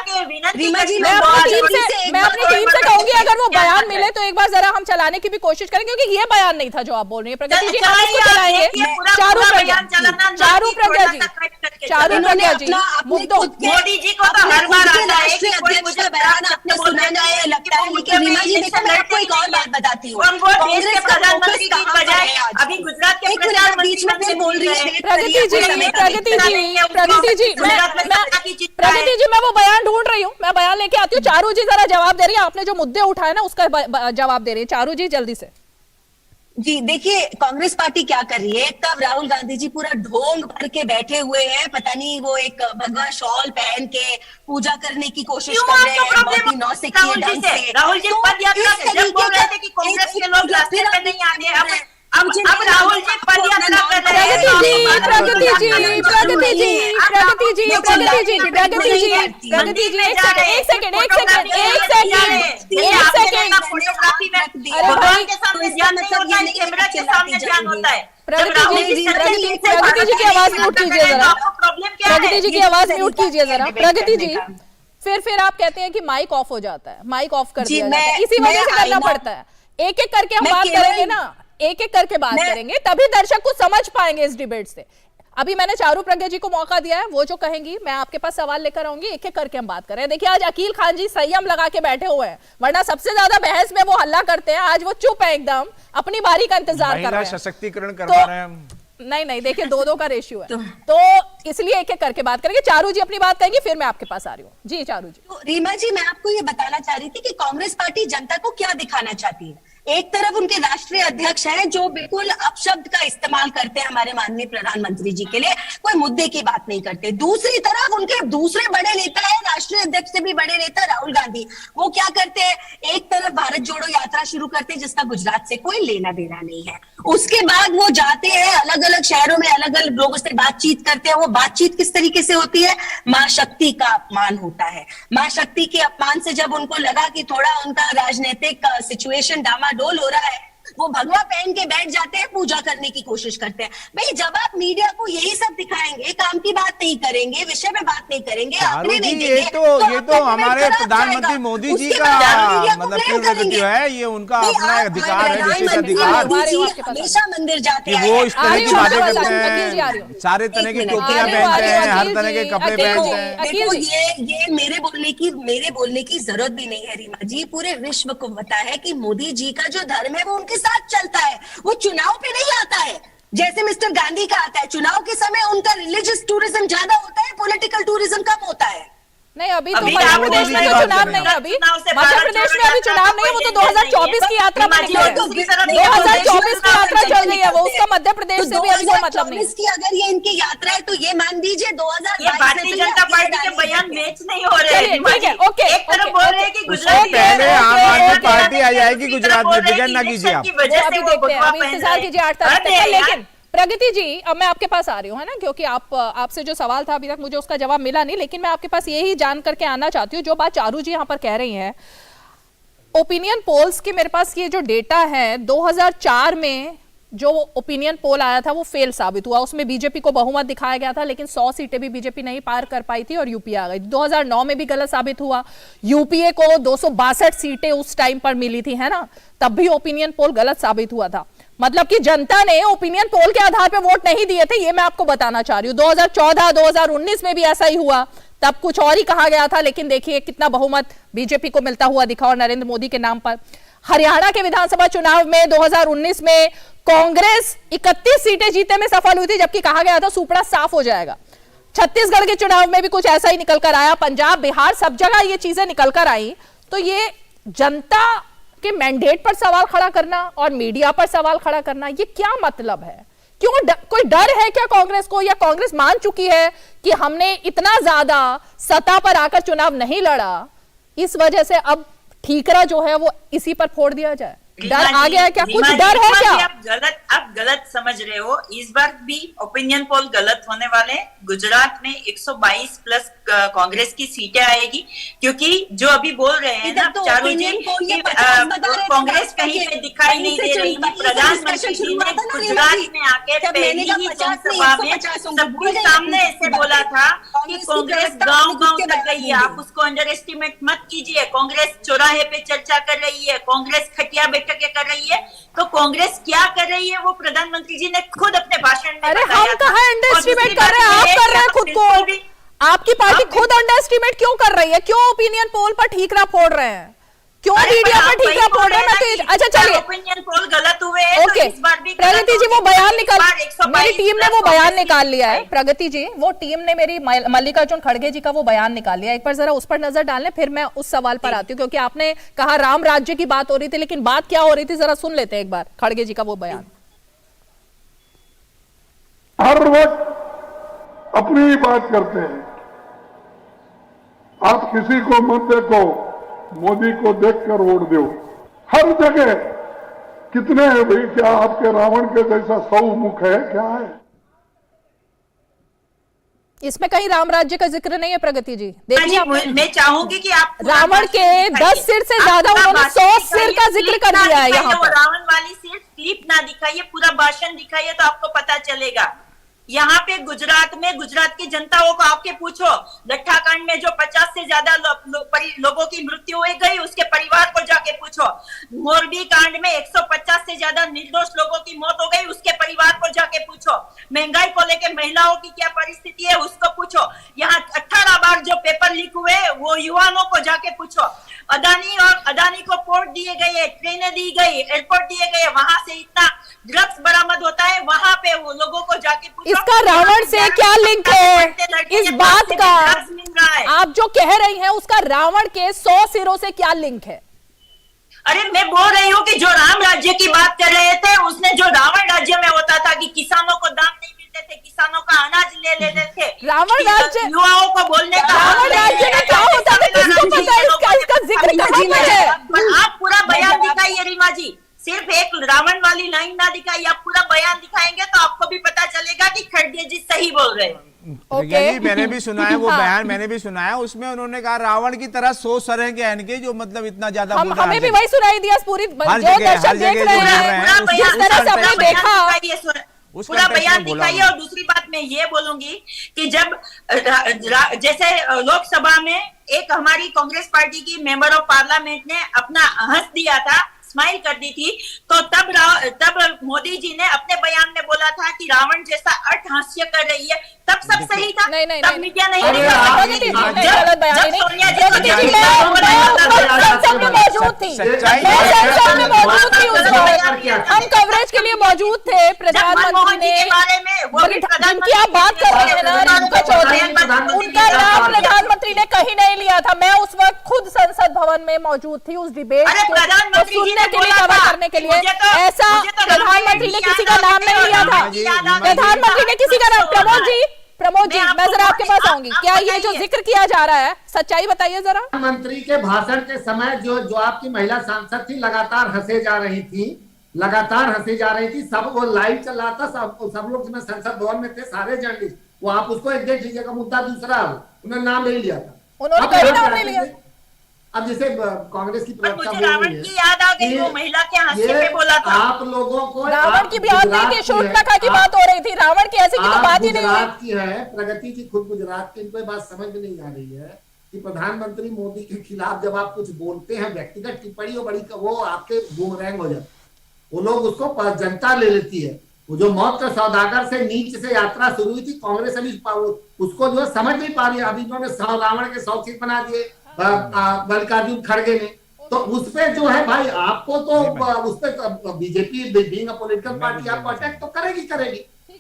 रीमा जी, मैं अपनी टीम से कहूंगी अगर वो बयान मिले तो एक बार जरा हम चलाने की भी कोशिश करेंगे, क्योंकि ये बयान नहीं था जो आप बोल रही है प्रगति जी। हम इसको चलाएंगे। चारू प्रज्ञा जी, मोदी जी को तो हर बार आता है कि कोई मुझे बयान आपने सुनाना है लगता है, लेकिन रीमा जी देखो मैं आपको एक और बात बताती हूँ। कांग्रेस के प्रधानमंत्री की बजाय अभी गुजरात के प्रधानमंत्री बोल रही है प्रगति जी, मैं वो बयान ढूंढ रही हूँ, मैं बयान लेके आती हूँ। चारू जी जरा जवाब दे रही है, आपने जो मुद्दे उठाए ना उसका जवाब दे रही है चारू जी, जल्दी से। जी देखिए, कांग्रेस पार्टी क्या कर रही है, तब राहुल गांधी जी पूरा ढोंग भर के बैठे हुए हैं, पता नहीं वो एक भगवा शॉल पहन के पूजा करने की कोशिश कर रहे हैं, बहुत ही नौसिखिए ढंग से। राहुल जी पद यात्रा से जब बोल रहे थे कि कांग्रेस के लोग रास्ते पे नहीं आते, अब राहुल जी पद यात्रा कर रहे हैं। प्रगति जी एक सेकंड फोटोग्राफी में भगवान के सामने ध्यान नहीं होता है, कैमरा के सामने ध्यान होता है। प्रगति जी की आवाज म्यूट कीजिए जरा। प्रगति जी की आवाज म्यूट कीजिए जरा। प्रगति जी फिर आप कहते हैं कि माइक ऑफ हो जाता है, माइक ऑफ कर दिया जाता है, इसी वजह से करना पड़ता है। एक एक करके हम बात करेंगे ना, एक एक करके बात करेंगे, तभी दर्शक कुछ समझ पाएंगे इस डिबेट से। अभी मैंने चारू प्रज्ञा जी को मौका दिया है, वो जो कहेंगी मैं आपके पास सवाल लेकर आऊंगी, एक एक करके हम बात कर रहे हैं। देखिए आज अकील खान जी संयम लगा के बैठे हुए हैं, वरना सबसे ज्यादा बहस में वो हल्ला करते हैं, आज वो चुप है, एकदम अपनी बारी का इंतजार कर रहे हैं, सशक्तिकरण करवा रहे हैं। नहीं देखिए 2-2 का रेशियो है, तो इसलिए एक एक करके बात करेंगे। चारू जी अपनी बात कहेंगी, फिर मैं आपके पास आ रही हूँ। जी चारू जी। तो रीमा जी, मैं आपको ये बताना चाह रही थी कि कांग्रेस पार्टी जनता को क्या दिखाना चाहती है। एक तरफ उनके राष्ट्रीय अध्यक्ष हैं जो बिल्कुल अपशब्द का इस्तेमाल करते हैं हमारे माननीय प्रधानमंत्री जी के लिए, कोई मुद्दे की बात नहीं करते। दूसरी तरफ उनके दूसरे बड़े नेता है, राष्ट्रीय अध्यक्ष से भी बड़े नेता राहुल गांधी, वो क्या करते हैं, एक तरफ भारत जोड़ो यात्रा शुरू करते हैं जिसका गुजरात से कोई लेना देना नहीं है। उसके बाद वो जाते हैं अलग अलग शहरों में, अलग अलग लोगों से बातचीत करते हैं। वो बातचीत किस तरीके से होती है, माँ शक्ति का अपमान होता है। माँ शक्ति के अपमान से जब उनको लगा कि थोड़ा उनका राजनीतिक सिचुएशन डामाडोल हो रहा है, वो भगवा पहन के बैठ जाते हैं, पूजा करने की कोशिश करते हैं। भाई जब आप मीडिया को यही सब दिखाएंगे, काम की बात नहीं करेंगे, विषय में बात नहीं करेंगे, अपने नहीं देंगे, ये तो हमारे प्रधानमंत्री मोदी जी का मतलब प्रेरोगेटिव है, ये उनका अपना अधिकार है, विशेष अधिकार। हमेशा मंदिर जाते हैं, वो इस तरह की बातें करते हैं, सारे तरह की टोपियां पहनते हैं, हर तरह के कपड़े पहनते हैं। देखो ये मेरे बोलने की जरूरत भी नहीं है रीमा जी, पूरे विश्व को पता है कि मोदी जी का जो धर्म है वो उनके साथ चलता है, वो चुनाव पे नहीं आता है जैसे मिस्टर गांधी का आता है। चुनाव के समय उनका रिलीजियस टूरिज्म ज्यादा होता है, पॉलिटिकल टूरिज्म कम होता है। नहीं अभी तो मध्य प्रदेश में तो चुनाव नहीं है, अभी मध्य प्रदेश में अभी चुनाव नहीं है, वो तो 2024 की यात्रा में निकले हैं। 2024 की यात्रा चल रही है, वो उसका मध्य प्रदेश से भी अभी कोई मतलब नहीं। अगर ये इनकी यात्रा है तो ये मान दीजिए 2022 भारतीय जनता पार्टी के बयान मैच नहीं हो रहे हैं। ठीक है, ओके, एक तरफ बोल रहे हैं कि गुजरात पहले आम आदमी पार्टी आ जाएगी गुजरात में, फिक्र ना कीजिए आप। अभी देखते हैं, अभी इंतजार कीजिए 8 तारीख तक। लेकिन प्रगति जी अब मैं आपके पास आ रही हूँ, है ना, क्योंकि आपसे जो सवाल था अभी तक मुझे उसका जवाब मिला नहीं, लेकिन मैं आपके पास यही जान करके आना चाहती हूँ, जो बात चारू जी यहाँ पर कह रही हैं, ओपिनियन पोल्स के मेरे पास ये जो डेटा है, 2004 में जो ओपिनियन पोल आया था वो फेल साबित हुआ, उसमें बीजेपी को बहुमत दिखाया गया था, लेकिन 100 सीटें भी बीजेपी नहीं पार कर पाई थी और यूपीए आ गई। 2009 में भी गलत साबित हुआ, यूपीए को 262 सीटें उस टाइम पर मिली थी, है ना, तब भी ओपिनियन पोल गलत साबित हुआ था। मतलब कि जनता ने ओपिनियन पोल के आधार पर वोट नहीं दिए थे, ये मैं आपको बताना चाह रही हूँ। 2014, 2019 में भी ऐसा ही हुआ, तब कुछ और ही कहा गया था, लेकिन देखिए कितना बहुमत बीजेपी को मिलता हुआ दिखा और नरेंद्र मोदी के नाम पर। हरियाणा के विधानसभा चुनाव में 2019 में कांग्रेस 31 सीटें जीतने में सफल हुई थी, जबकि कहा गया था सुपड़ा साफ हो जाएगा। छत्तीसगढ़ के चुनाव में भी कुछ ऐसा ही निकल कर आया, पंजाब, बिहार, सब जगह ये चीजें निकल कर आई। तो ये जनता के मैंडेट पर सवाल खड़ा करना और मीडिया पर सवाल खड़ा करना, ये क्या मतलब है? क्यों कोई डर है क्या कांग्रेस को, या कांग्रेस मान चुकी है कि हमने इतना ज्यादा सत्ता पर आकर चुनाव नहीं लड़ा, इस वजह से अब ठीकरा जो है वो इसी पर फोड़ दिया जाए? डर आ गया है क्या? कुछ डर है क्या? आप गलत समझ रहे हो। इस बार भी ओपिनियन पोल गलत होने वाले। गुजरात में 122 प्लस कांग्रेस की सीटें आएगी, क्योंकि जो अभी बोल रहे हैं ना चारू जी, कांग्रेस कहीं पे दिखाई नहीं दे रही थी। प्रधानमंत्री जी ने गुजरात में आके पहली ही जनसभा में सबके सामने ऐसे बोला था कि कांग्रेस गांव-गांव तक गई है, आप उसको अंडर एस्टिमेट मत कीजिए। कांग्रेस चौराहे पे चर्चा कर रही है, कांग्रेस खटिया कर रही है, तो कांग्रेस क्या कर रही है वो प्रधानमंत्री जी ने खुद अपने भाषण में अरे हम कहाँ अंडर एस्टिमेट कर रहे हैं, आप कर रहे हैं खुद को। आपकी पार्टी खुद अंडर एस्टिमेट क्यों कर रही है? क्यों ओपिनियन पोल पर ठीकरा फोड़ रहे हैं? क्यों मीडिया पर ठीकरा फोड़ रहे हैं? अच्छा चलिए, ओपिनियन पोल गलत हुए हैं, ओके, प्रगति जी वो बयान निकाल, मेरी टीम ने वो बयान निकाल लिया है। प्रगति जी वो टीम ने मेरी मल्लिकार्जुन खड़गे जी का वो बयान निकाल लिया, एक बार जरा उस पर नजर डालें, फिर मैं उस सवाल पर आती हूँ, क्योंकि आपने कहा राम राज्य की बात हो रही थी, लेकिन बात क्या हो रही थी जरा सुन लेते हैं एक बार खड़गे जी का वो बयान। हर वक्त अपनी बात करते हैं, आप किसी को मत देखो, मोदी को देखकर वोट दो। हर जगह कितने हैं भाई? क्या आपके रावण के जैसा 100 मुख है? क्या है इसमें? कहीं राम राज्य का जिक्र नहीं है प्रगति जी। देखिए मैं चाहूंगी कि आप रावण के 10 सिर से ज्यादा उन्होंने 100 सिर का जिक्र कर दिया है यहाँ पर। रावण वाली सिर्फ क्लिप ना दिखाइए, पूरा भाषण दिखाइए तो आपको पता चलेगा। यहाँ पे गुजरात में गुजरात की जनताओं को आपके पूछो, लट्ठाकांड में जो 50 से ज्यादा लोगों की मृत्यु हो गई उसके परिवार को जाके पूछो। मोरबी कांड में 150 से ज्यादा निर्दोष लोगों की मौत हो गई, उसके परिवार को जाके पूछो। महंगाई को लेकर महिलाओं की क्या परिस्थिति है उसको पूछो। यहाँ 18 बार जो पेपर लीक हुए वो युवाओं को जाके पूछो। अदानी को पोर्ट दिए गए, ट्रेनें दी गई, एयरपोर्ट दिए गए, वहां से इतना ड्रग्स बरामद होता है, वहां पे वो लोगों को जाके पूछो। इसका रावण से क्या लिंक है? इस बात का आप जो कह रही हैं उसका रावण के 100 सिरों से क्या लिंक है? अरे मैं बोल रही हूँ कि जो राम राज्य की बात कर रहे थे उसने जो रावण राज्य में होता था कि किसानों को दाम नहीं मिलते थे, किसानों का अनाज ले लेते थे, रावण राज्य युवाओं को बोलने का रावण राज्य में क्या होता था किसको पता है? इसका जिक्र कहाँ पर है? आप पूरा बयान दिखाइए रीमा जी, सिर्फ एक रावण वाली लाइन ना दिखाइए, आप पूरा बयान दिखाएंगे तो आपको भी पता चलेगा कि खड़गे जी सही बोल रहे हैं। जी मैंने भी सुना है वो बयान, मैंने भी सुना है। उसमें उन्होंने कहा रावण की तरह 100 सर हैं के जो मतलब इतना ज्यादा हमें भी वही सुनाई दिया। पूरी जो दर्शक देख रहे हैं जिस तरह से हमने देखा पूरा बयान दिखाइए। और दूसरी बात मैं ये बोलूंगी कि जब जैसे लोकसभा में एक हमारी कांग्रेस पार्टी की मेंबर ऑफ पार्लियामेंट ने अपना हंस दिया था, स्माइल कर दी थी, तो तब मोदी जी ने अपने बयान में बोला था कि रावण जैसा अट्टहास्य कर रही है, तब सब सही था। तब मीडिया नहीं हम कवरेज के लिए मौजूद थे। प्रधानमंत्री ने जिनकी आप बात कर रहे हैं ना रेणुका चौधरी, उनका नाम प्रधानमंत्री ने कहीं नहीं लिया था। मैं उस वक्त खुद संसद भवन में मौजूद थी उस डिबेट को सुनने के लिए, कवर करने के लिए। ऐसा प्रधानमंत्री ने किसी का नाम नहीं लिया था। प्रधानमंत्री ने किसी का नाम प्रमोद जी मैं जरा आपके पास आऊंगी। क्या ये जो जिक्र किया जा रहा है सच्चाई बताइए जरा। प्रधानमंत्री के भाषण के समय जो आपकी महिला सांसद थी लगातार हंसे जा रही थी, सब वो लाइव चल रहा था, सब लोग जिसमें संसद भवन में थे सारे जर्नलिस्ट, वो आप उसको एक देख लीजिएगा। मुद्दा दूसरा उन्होंने नाम नहीं लिया था, उन्होंने कहीं नाम नहीं लिया। अब जैसे कांग्रेस की प्रवक्ता मुझे रावण की याद आ गई, वो महिला के हास्य पे बोला था। आप लोगों को रावण की भी याद नहीं थी, शूर्पणखा की बात हो रही थी, रावण की ऐसे की तो बात ही नहीं हुई। की है प्रगति जी, खुद गुजरात की, इनको बात समझ में नहीं आ रही है कि प्रधानमंत्री मोदी के खिलाफ जब आप कुछ बोलते हैं व्यक्तिगत टिप्पणी वो आपके बूमरैंग हो जाती है, वो लोग उसको जनता ले लेती है। वो जो मौत का सौदागर से नीच से यात्रा शुरू हुई थी, कांग्रेस अभी उसको जो समझ नहीं पा रही है। अभी उन्होंने रावण के 100 सीट बना दिए मल्लिकार्जुन खड़गे ने, तो उस पे जो है भाई आपको तो उस पे BJP being a political party आपको अटैक तो करेगी।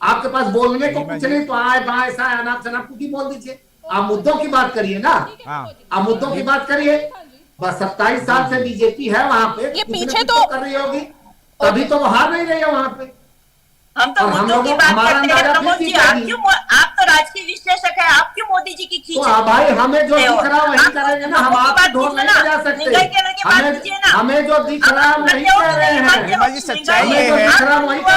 आपके पास बोलने को कुछ नहीं, तो आए बाएं साए अनाप शनाप कुछ बोल दीजिए। आप मुद्दों की बात करिए ना, आप मुद्दों की बात करिए। बस 27 साल से बीजेपी है वहां पे, ये पीछे तो कर रही होगी, तभी तो वो हार नहीं रही है वहां पे। हम तो मुद्दों की बात करते हैं प्रमोद जी, आप तो राजकीय विश्लेषक है, आप क्यों मोदी जी की खींच? तो भाई हमें जो दिख रहा है वही करेंगे ना, हम आपकी ढोल नहीं बजा सकते। हमें जो दिख रहा है वही कह रहे हैं। सच्चाई ये है,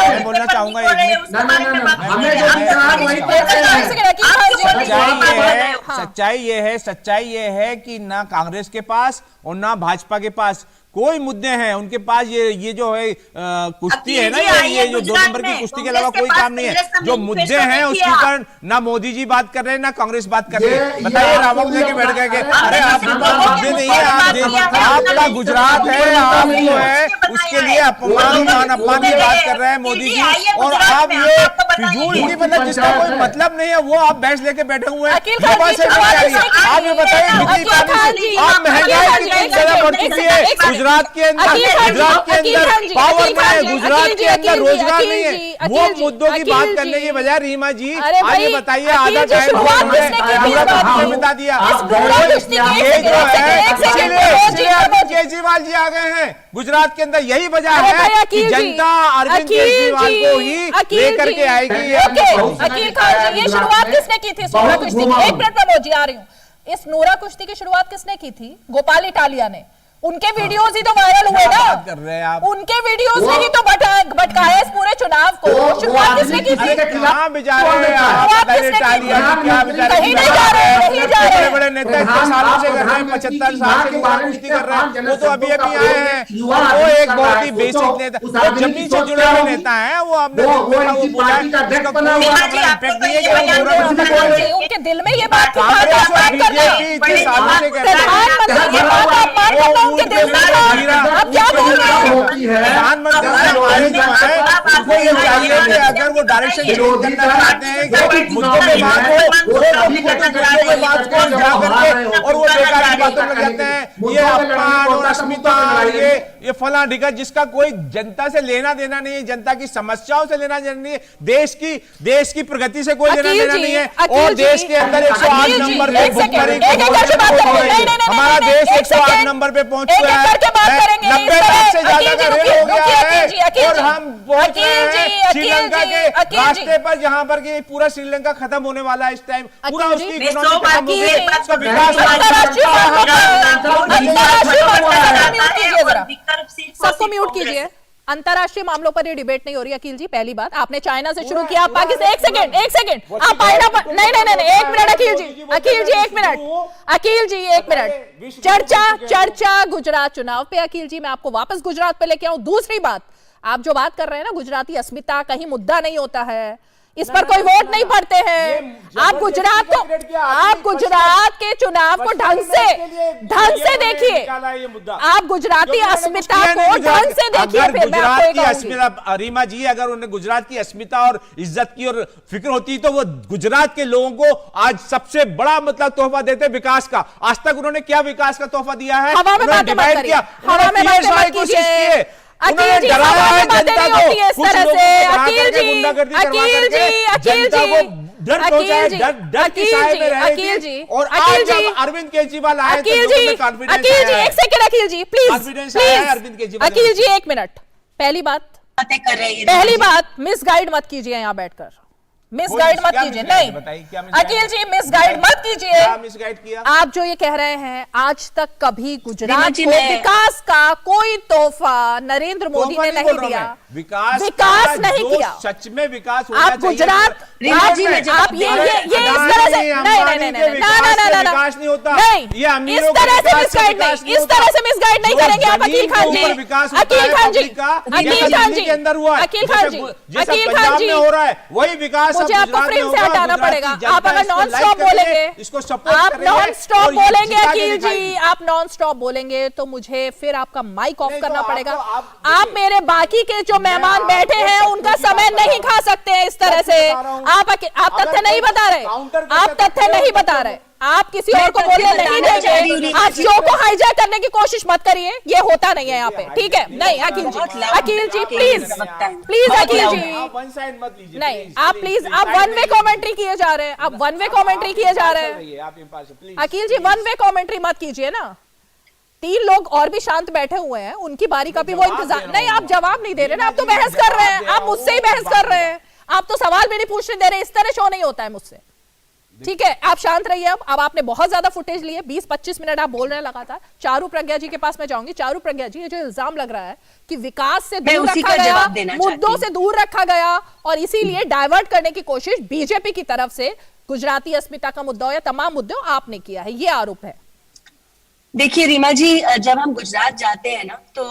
मैं बोलना चाहूंगा हमें जो दिख रहा है वही कह रहे हैं। सच्चाई ये है कि ना कांग्रेस के पास और ना भाजपा के पास कोई मुद्दे हैं। उनके पास ये जो है कुश्ती है ना, ये जो 2 नंबर की कुश्ती के अलावा कोई काम नहीं है। जो मुद्दे हैं उसके ऊपर ना मोदी जी बात कर रहे हैं ना कांग्रेस बात कर रही है। बताइए रावण जी के बैठ गए, अरे आपके पास मुद्दे नहीं है, आपका गुजरात है, आप जो है उसके लिए अपमान की बात कर रहे हैं मोदी जी। और आप ये फिजूल की मतलब जिसका कोई मतलब नहीं है वो आप बहस लेके बैठे हुए हैं। आप ये बताइए आप महंगाई कितनी ज्यादा बढ़ चुकी है गुजरात के अंदर पावर में, गुजरात के अंदर रोजगार नहीं है। वो मुद्दों की बात करने के बजाय रीमा जी आप ये बताइए आधा टाइम बता दिया। केजरीवाल जी आ गए हैं गुजरात के अंदर, यही वजह है कि जनता अरविंद केजरीवाल को ही लेकर के आएगी। अकील खान जी, ये शुरुआत किसने की थी नूरा कुश्ती की? एक मिनट प्रमोद जी आ रही हूँ। इस नूरा कुश्ती की शुरुआत किसने की थी? गोपाल इटालिया ने। उनके वीडियोस ही तो वायरल हुए ना, कर रहे हैं आप? उनके वीडियोस ने ही तो भटकाया इस पूरे चुनाव को। शुरुआत किसने की थी? कहाँ बिजा रहे हैं आप? कहीं नहीं जा रहे, नहीं जा रहे। बड़े नेता इतने सालों से कर रहे हैं, 75 साल से राजनीति कर रहे हैं, वो तो अभी अभी आए हैं। वो एक बहुत ही बेसिक नेता, वो जमीन से जुड़े हुए नेता है। वो आपने उनके दिल में ये बात थी, उनके दिल में आप क्या बोल रहे हो? प्रधानमंत्री अगर वो डायरेक्शन चेंज करना चाहते हैं मुद्दों पे बात हो और वो बेकार की बातों में कहते हैं ये अपमान और अस्मिता, ये फला ढिका, जिसका कोई जनता से लेना देना नहीं है, जनता की समस्याओं से लेना देना नहीं है, देश की प्रगति से कोई लेना देना नहीं है। और देश के अंदर 108 नंबर पे भुखमरी, हमारा देश 108 नंबर पे पहुंच गया है, 90 लाख से ज्यादा का रेल हो गया है और हम पहुंच रहे हैं श्रीलंका के रास्ते पर, जहां पर कि पूरा श्रीलंका खत्म होने वाला है इस टाइम। पूरा उसकी इकोनॉमी खत्म हो गई, उसका विकास सबको म्यूट कीजिए। अंतरराष्ट्रीय मामलों पर ये डिबेट नहीं हो रही। अखिल जी, पहली बात, आपने चाइना से शुरू किया, पाकिस्तान। एक सेकंड आप पाइना पर नहीं, एक मिनट अखिल जी, एक मिनट। चर्चा गुजरात चुनाव पे। अखिल जी, मैं आपको वापस गुजरात पे लेके आऊं। दूसरी बात, आप जो बात कर रहे हैं ना, गुजराती अस्मिता कहीं मुद्दा नहीं होता है, इस पर कोई वोट नहीं पड़ते हैं। आप गुजरात के चुनाव को ढंग से देखिए। आप गुजराती अस्मिता को ढंग से देखिए। अगर गुजरात की अस्मिता, रीमा जी, अगर उन्हें गुजरात की अस्मिता और इज्जत की और फिक्र होती तो वो गुजरात के लोगों को आज सबसे बड़ा मतलब तोहफा देते विकास का। आज तक उन्होंने क्या विकास का तोहफा दिया है? उन्होंने डिवाइड किया, कोशिश की, उन्होंने डराया है जनता को, कुछ लोगों को अखिल जी, और आज जब अरविंद केजरीवाल आए एक सेकंड अखिल जी, प्लीज अरविंद केजरीवाल। अखिल जी, एक मिनट। पहली बात, मिसगाइड मत कीजिए यहाँ बैठकर, मिसगाइड मत कीजिए। नहीं अखिल जी, मिसगाइड मत कीजिए। मिसगाइड किया? आप जो ये कह रहे हैं, आज तक कभी गुजरात को विकास का कोई तोहफा नरेंद्र मोदी ने नहीं दिया। विकास नहीं किया। सच में विकास आप गुजरात, आप ये इस तरह से नहीं, विकास नहीं होता। नहीं, इस तरह से मिसगाइड नहीं करेंगे आप। अकील खान जी, के अंदर हुआ है, पंजाब में हो रहा है, वही विकास मुझे आपको फ्रेम से हटाना पड़ेगा। आप अगर नॉन स्टॉप बोलेंगे, आप नॉन स्टॉप बोलेंगे अखिल जी, आप नॉन स्टॉप बोलेंगे तो मुझे फिर आपका माइक ऑफ करना पड़ेगा। आप मेरे बाकी के जो मेहमान बैठे हैं उनका समय नहीं खा सकते हैं इस तरह से। आप तथ्य नहीं बता रहे, आप तथ्य नहीं बता रहे, आप किसी और को बोलने नहीं देंगे। आप शो को हाईजैक करने की कोशिश मत करिए, ये होता नहीं है यहाँ पे, ठीक है? नहीं अखिल जी प्लीज अखिल जी, नहीं आप प्लीज, आप वन वे कमेंट्री किए जा रहे हैं, आप वन वे कमेंट्री किए जा रहे हैं। अखिल जी, वन वे कमेंट्री मत कीजिए ना। 3 लोग और भी शांत बैठे हुए हैं, उनकी बारी का भी वो इंतजार। नहीं, आप जवाब नहीं दे रहे ना, आप तो बहस कर रहे हैं, आप मुझसे ही बहस कर रहे हैं, आप तो सवाल भी नहीं पूछने दे रहे। इस तरह शो नहीं होता है मुझसे, ठीक है? आप शांत रहिए। अब आपने बहुत ज्यादा फुटेज ली है, 20-25 मिनट आप बोल रहे हैं लगातार। चारू प्रज्ञा जी के पास मैं जाऊंगी। चारू प्रज्ञा जी, ये जो इल्जाम लग रहा है कि विकास से दूर रखा गया, मुद्दों से दूर रखा गया और इसीलिए डाइवर्ट करने की कोशिश बीजेपी की तरफ से गुजराती अस्मिता का मुद्दा हो या तमाम मुद्दों आपने किया है, ये आरोप है। देखिए रीमा जी, जब हम गुजरात जाते हैं ना, तो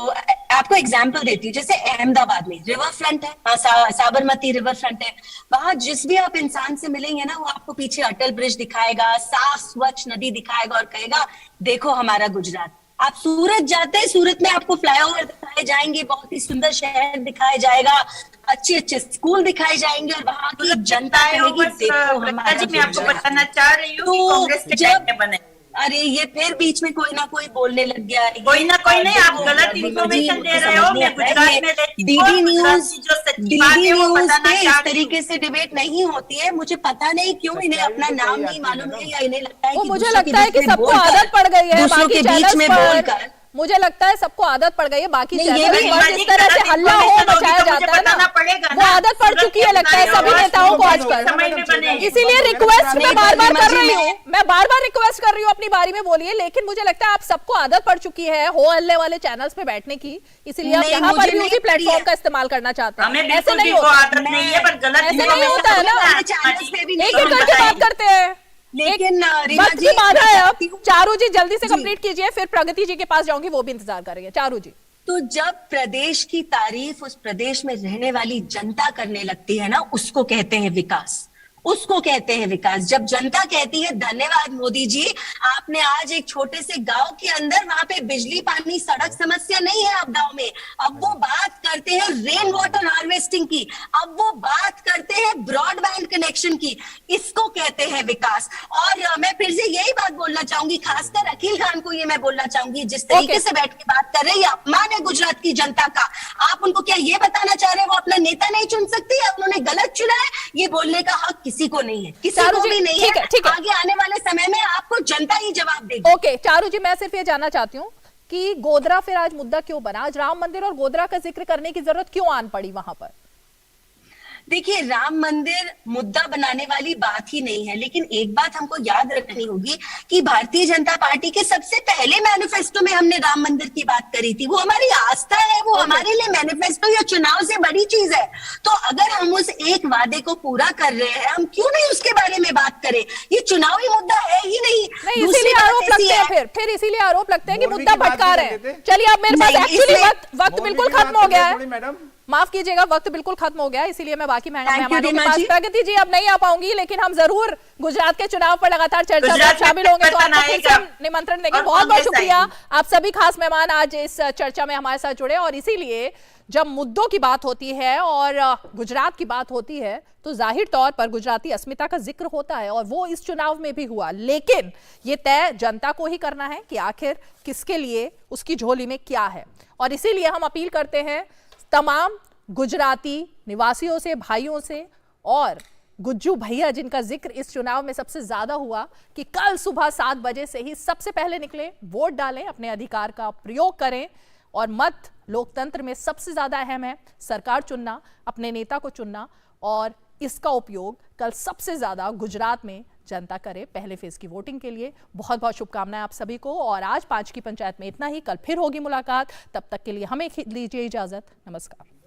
आपको एग्जांपल देती हूँ। जैसे अहमदाबाद में रिवर फ्रंट है, साबरमती रिवर फ्रंट है, वहां जिस भी आप इंसान से मिलेंगे ना, वो आपको पीछे अटल ब्रिज दिखाएगा, साफ स्वच्छ नदी दिखाएगा और कहेगा देखो हमारा गुजरात। आप सूरत जाते हैं, सूरत में आपको फ्लाईओवर दिखाए जाएंगे, बहुत ही सुंदर शहर दिखाया जाएगा, अच्छे स्कूल दिखाए जाएंगे और वहां की जनता कहेगी देखो हमारा गुजरात। मैं आपको बताना चाह रही हूँ कि कांग्रेस के टाइम में बने। अरे ये फिर बीच में कोई ना कोई बोलने लग गया। कोई ना कोई नहीं, आप गलत इन्फॉर्मेशन दे रहे हो। मैं गुजरात में डीडी न्यूज पे इस तरीके से डिबेट नहीं होती है। मुझे पता नहीं क्यों इन्हें अपना नाम नहीं मालूम है, या इन्हें लगता है कि मुझे लगता है कि सबको आदत पड़ गई है दूसरों के बीच में बोलकर। मुझे लगता है सबको आदत पड़ गई है बाकी चैनल पर इस तरह से हल्ला हो मचाया जाता है ना, वो आदत पड़ चुकी है लगता है सभी नेताओं को आजकल, इसीलिए रिक्वेस्ट मैं बार बार कर रही हूँ, मैं बार बार रिक्वेस्ट कर रही हूँ अपनी बारी में बोलिए, लेकिन मुझे लगता है आप सबको आदत पड़ चुकी है हो हल्ले वाले चैनल्स पे बैठने की, इसीलिए आप यहाँ पर भी उसी प्लेटफॉर्म का इस्तेमाल करना चाहते हैं। ऐसे नहीं होता है ना, एक एक करके बात करते हैं, लेकिन वक्त की बाधा है। अब चारू जी जल्दी से कंप्लीट कीजिए, फिर प्रगति जी के पास जाऊंगी, वो भी इंतजार करेंगे। चारू जी, तो जब प्रदेश की तारीफ उस प्रदेश में रहने वाली जनता करने लगती है ना, उसको कहते हैं विकास, उसको कहते हैं विकास। जब जनता कहती है धन्यवाद मोदी जी, आपने आज एक छोटे से गांव के अंदर वहां पे बिजली पानी सड़क समस्या नहीं है अब गांव में, अब वो बात करते हैं रेन वाटर हार्वेस्टिंग की, अब वो बात करते हैं ब्रॉडबैंड कनेक्शन की, इसको कहते हैं विकास। और मैं फिर से यही बात बोलना चाहूंगी, खासकर अखिल खान को ये मैं बोलना चाहूंगी, जिस तरीके से बैठ के बात कर रहे हैं, अपमान है गुजरात की जनता का। आप उनको क्या ये बताना चाह रहे हैं वो अपना नेता नहीं चुन सकती है, उन्होंने गलत चुना है, ये बोलने का हक किसी को नहीं है, किसी को भी नहीं है। आगे आने वाले समय में आपको जनता ही जवाब देगी। ओके चारू जी, मैं सिर्फ ये जानना चाहती हूँ कि गोधरा फिर आज मुद्दा क्यों बना, आज राम मंदिर और गोधरा का जिक्र करने की जरूरत क्यों आन पड़ी वहां पर? देखिए, राम मंदिर मुद्दा बनाने वाली बात ही नहीं है, लेकिन एक बात हमको याद रखनी होगी कि भारतीय जनता पार्टी के सबसे पहले मैनिफेस्टो में हमने राम मंदिर की बात करी थी। वो हमारी आस्था है, वो हमारे लिए मैनिफेस्टो या चुनाव से बड़ी चीज है। तो अगर हम उस एक वादे को पूरा कर रहे हैं, हम क्यों नहीं उसके बारे में बात करें? ये चुनावी मुद्दा है ही नहीं। इसीलिए आरोप लगते हैं, फिर इसीलिए आरोप लगते हैं कि मुद्दा भटका रहे हैं। चलिए, अब मेरे पास एक्चुअली वक्त बिल्कुल खत्म हो गया है, माफ कीजिएगा, वक्त बिल्कुल खत्म हो गया, इसीलिए मैं बाकी मेहमानों के पास, प्रगति जी अब नहीं आ पाऊंगी, लेकिन हम जरूर गुजरात के चुनाव पर लगातार चर्चा में शामिल होंगे, तो आपको फिर से निमंत्रण देंगे। बहुत बहुत शुक्रिया, आप सभी खास मेहमान आज इस चर्चा में हमारे साथ जुड़े। और इसीलिए जब मुद्दों की बात होती है और गुजरात की बात होती है, तो जाहिर तौर पर गुजराती अस्मिता का जिक्र होता है, और वो इस चुनाव में भी हुआ। लेकिन ये तय जनता को ही करना है कि आखिर किसके लिए उसकी झोली में क्या है। और इसीलिए हम अपील करते हैं तमाम गुजराती निवासियों से, भाइयों से, और गुज्जू भैया जिनका जिक्र इस चुनाव में सबसे ज्यादा हुआ, कि कल सुबह 7 बजे से ही सबसे पहले निकलें, वोट डालें, अपने अधिकार का प्रयोग करें। और मत लोकतंत्र में सबसे ज्यादा अहम है, सरकार चुनना, अपने नेता को चुनना, और इसका उपयोग कल सबसे ज्यादा गुजरात में जनता करे पहले फेज की वोटिंग के लिए। बहुत बहुत शुभकामनाएं आप सभी को, और आज 5 की पंचायत में इतना ही। कल फिर होगी मुलाकात, तब तक के लिए हमें दीजिए इजाजत। नमस्कार।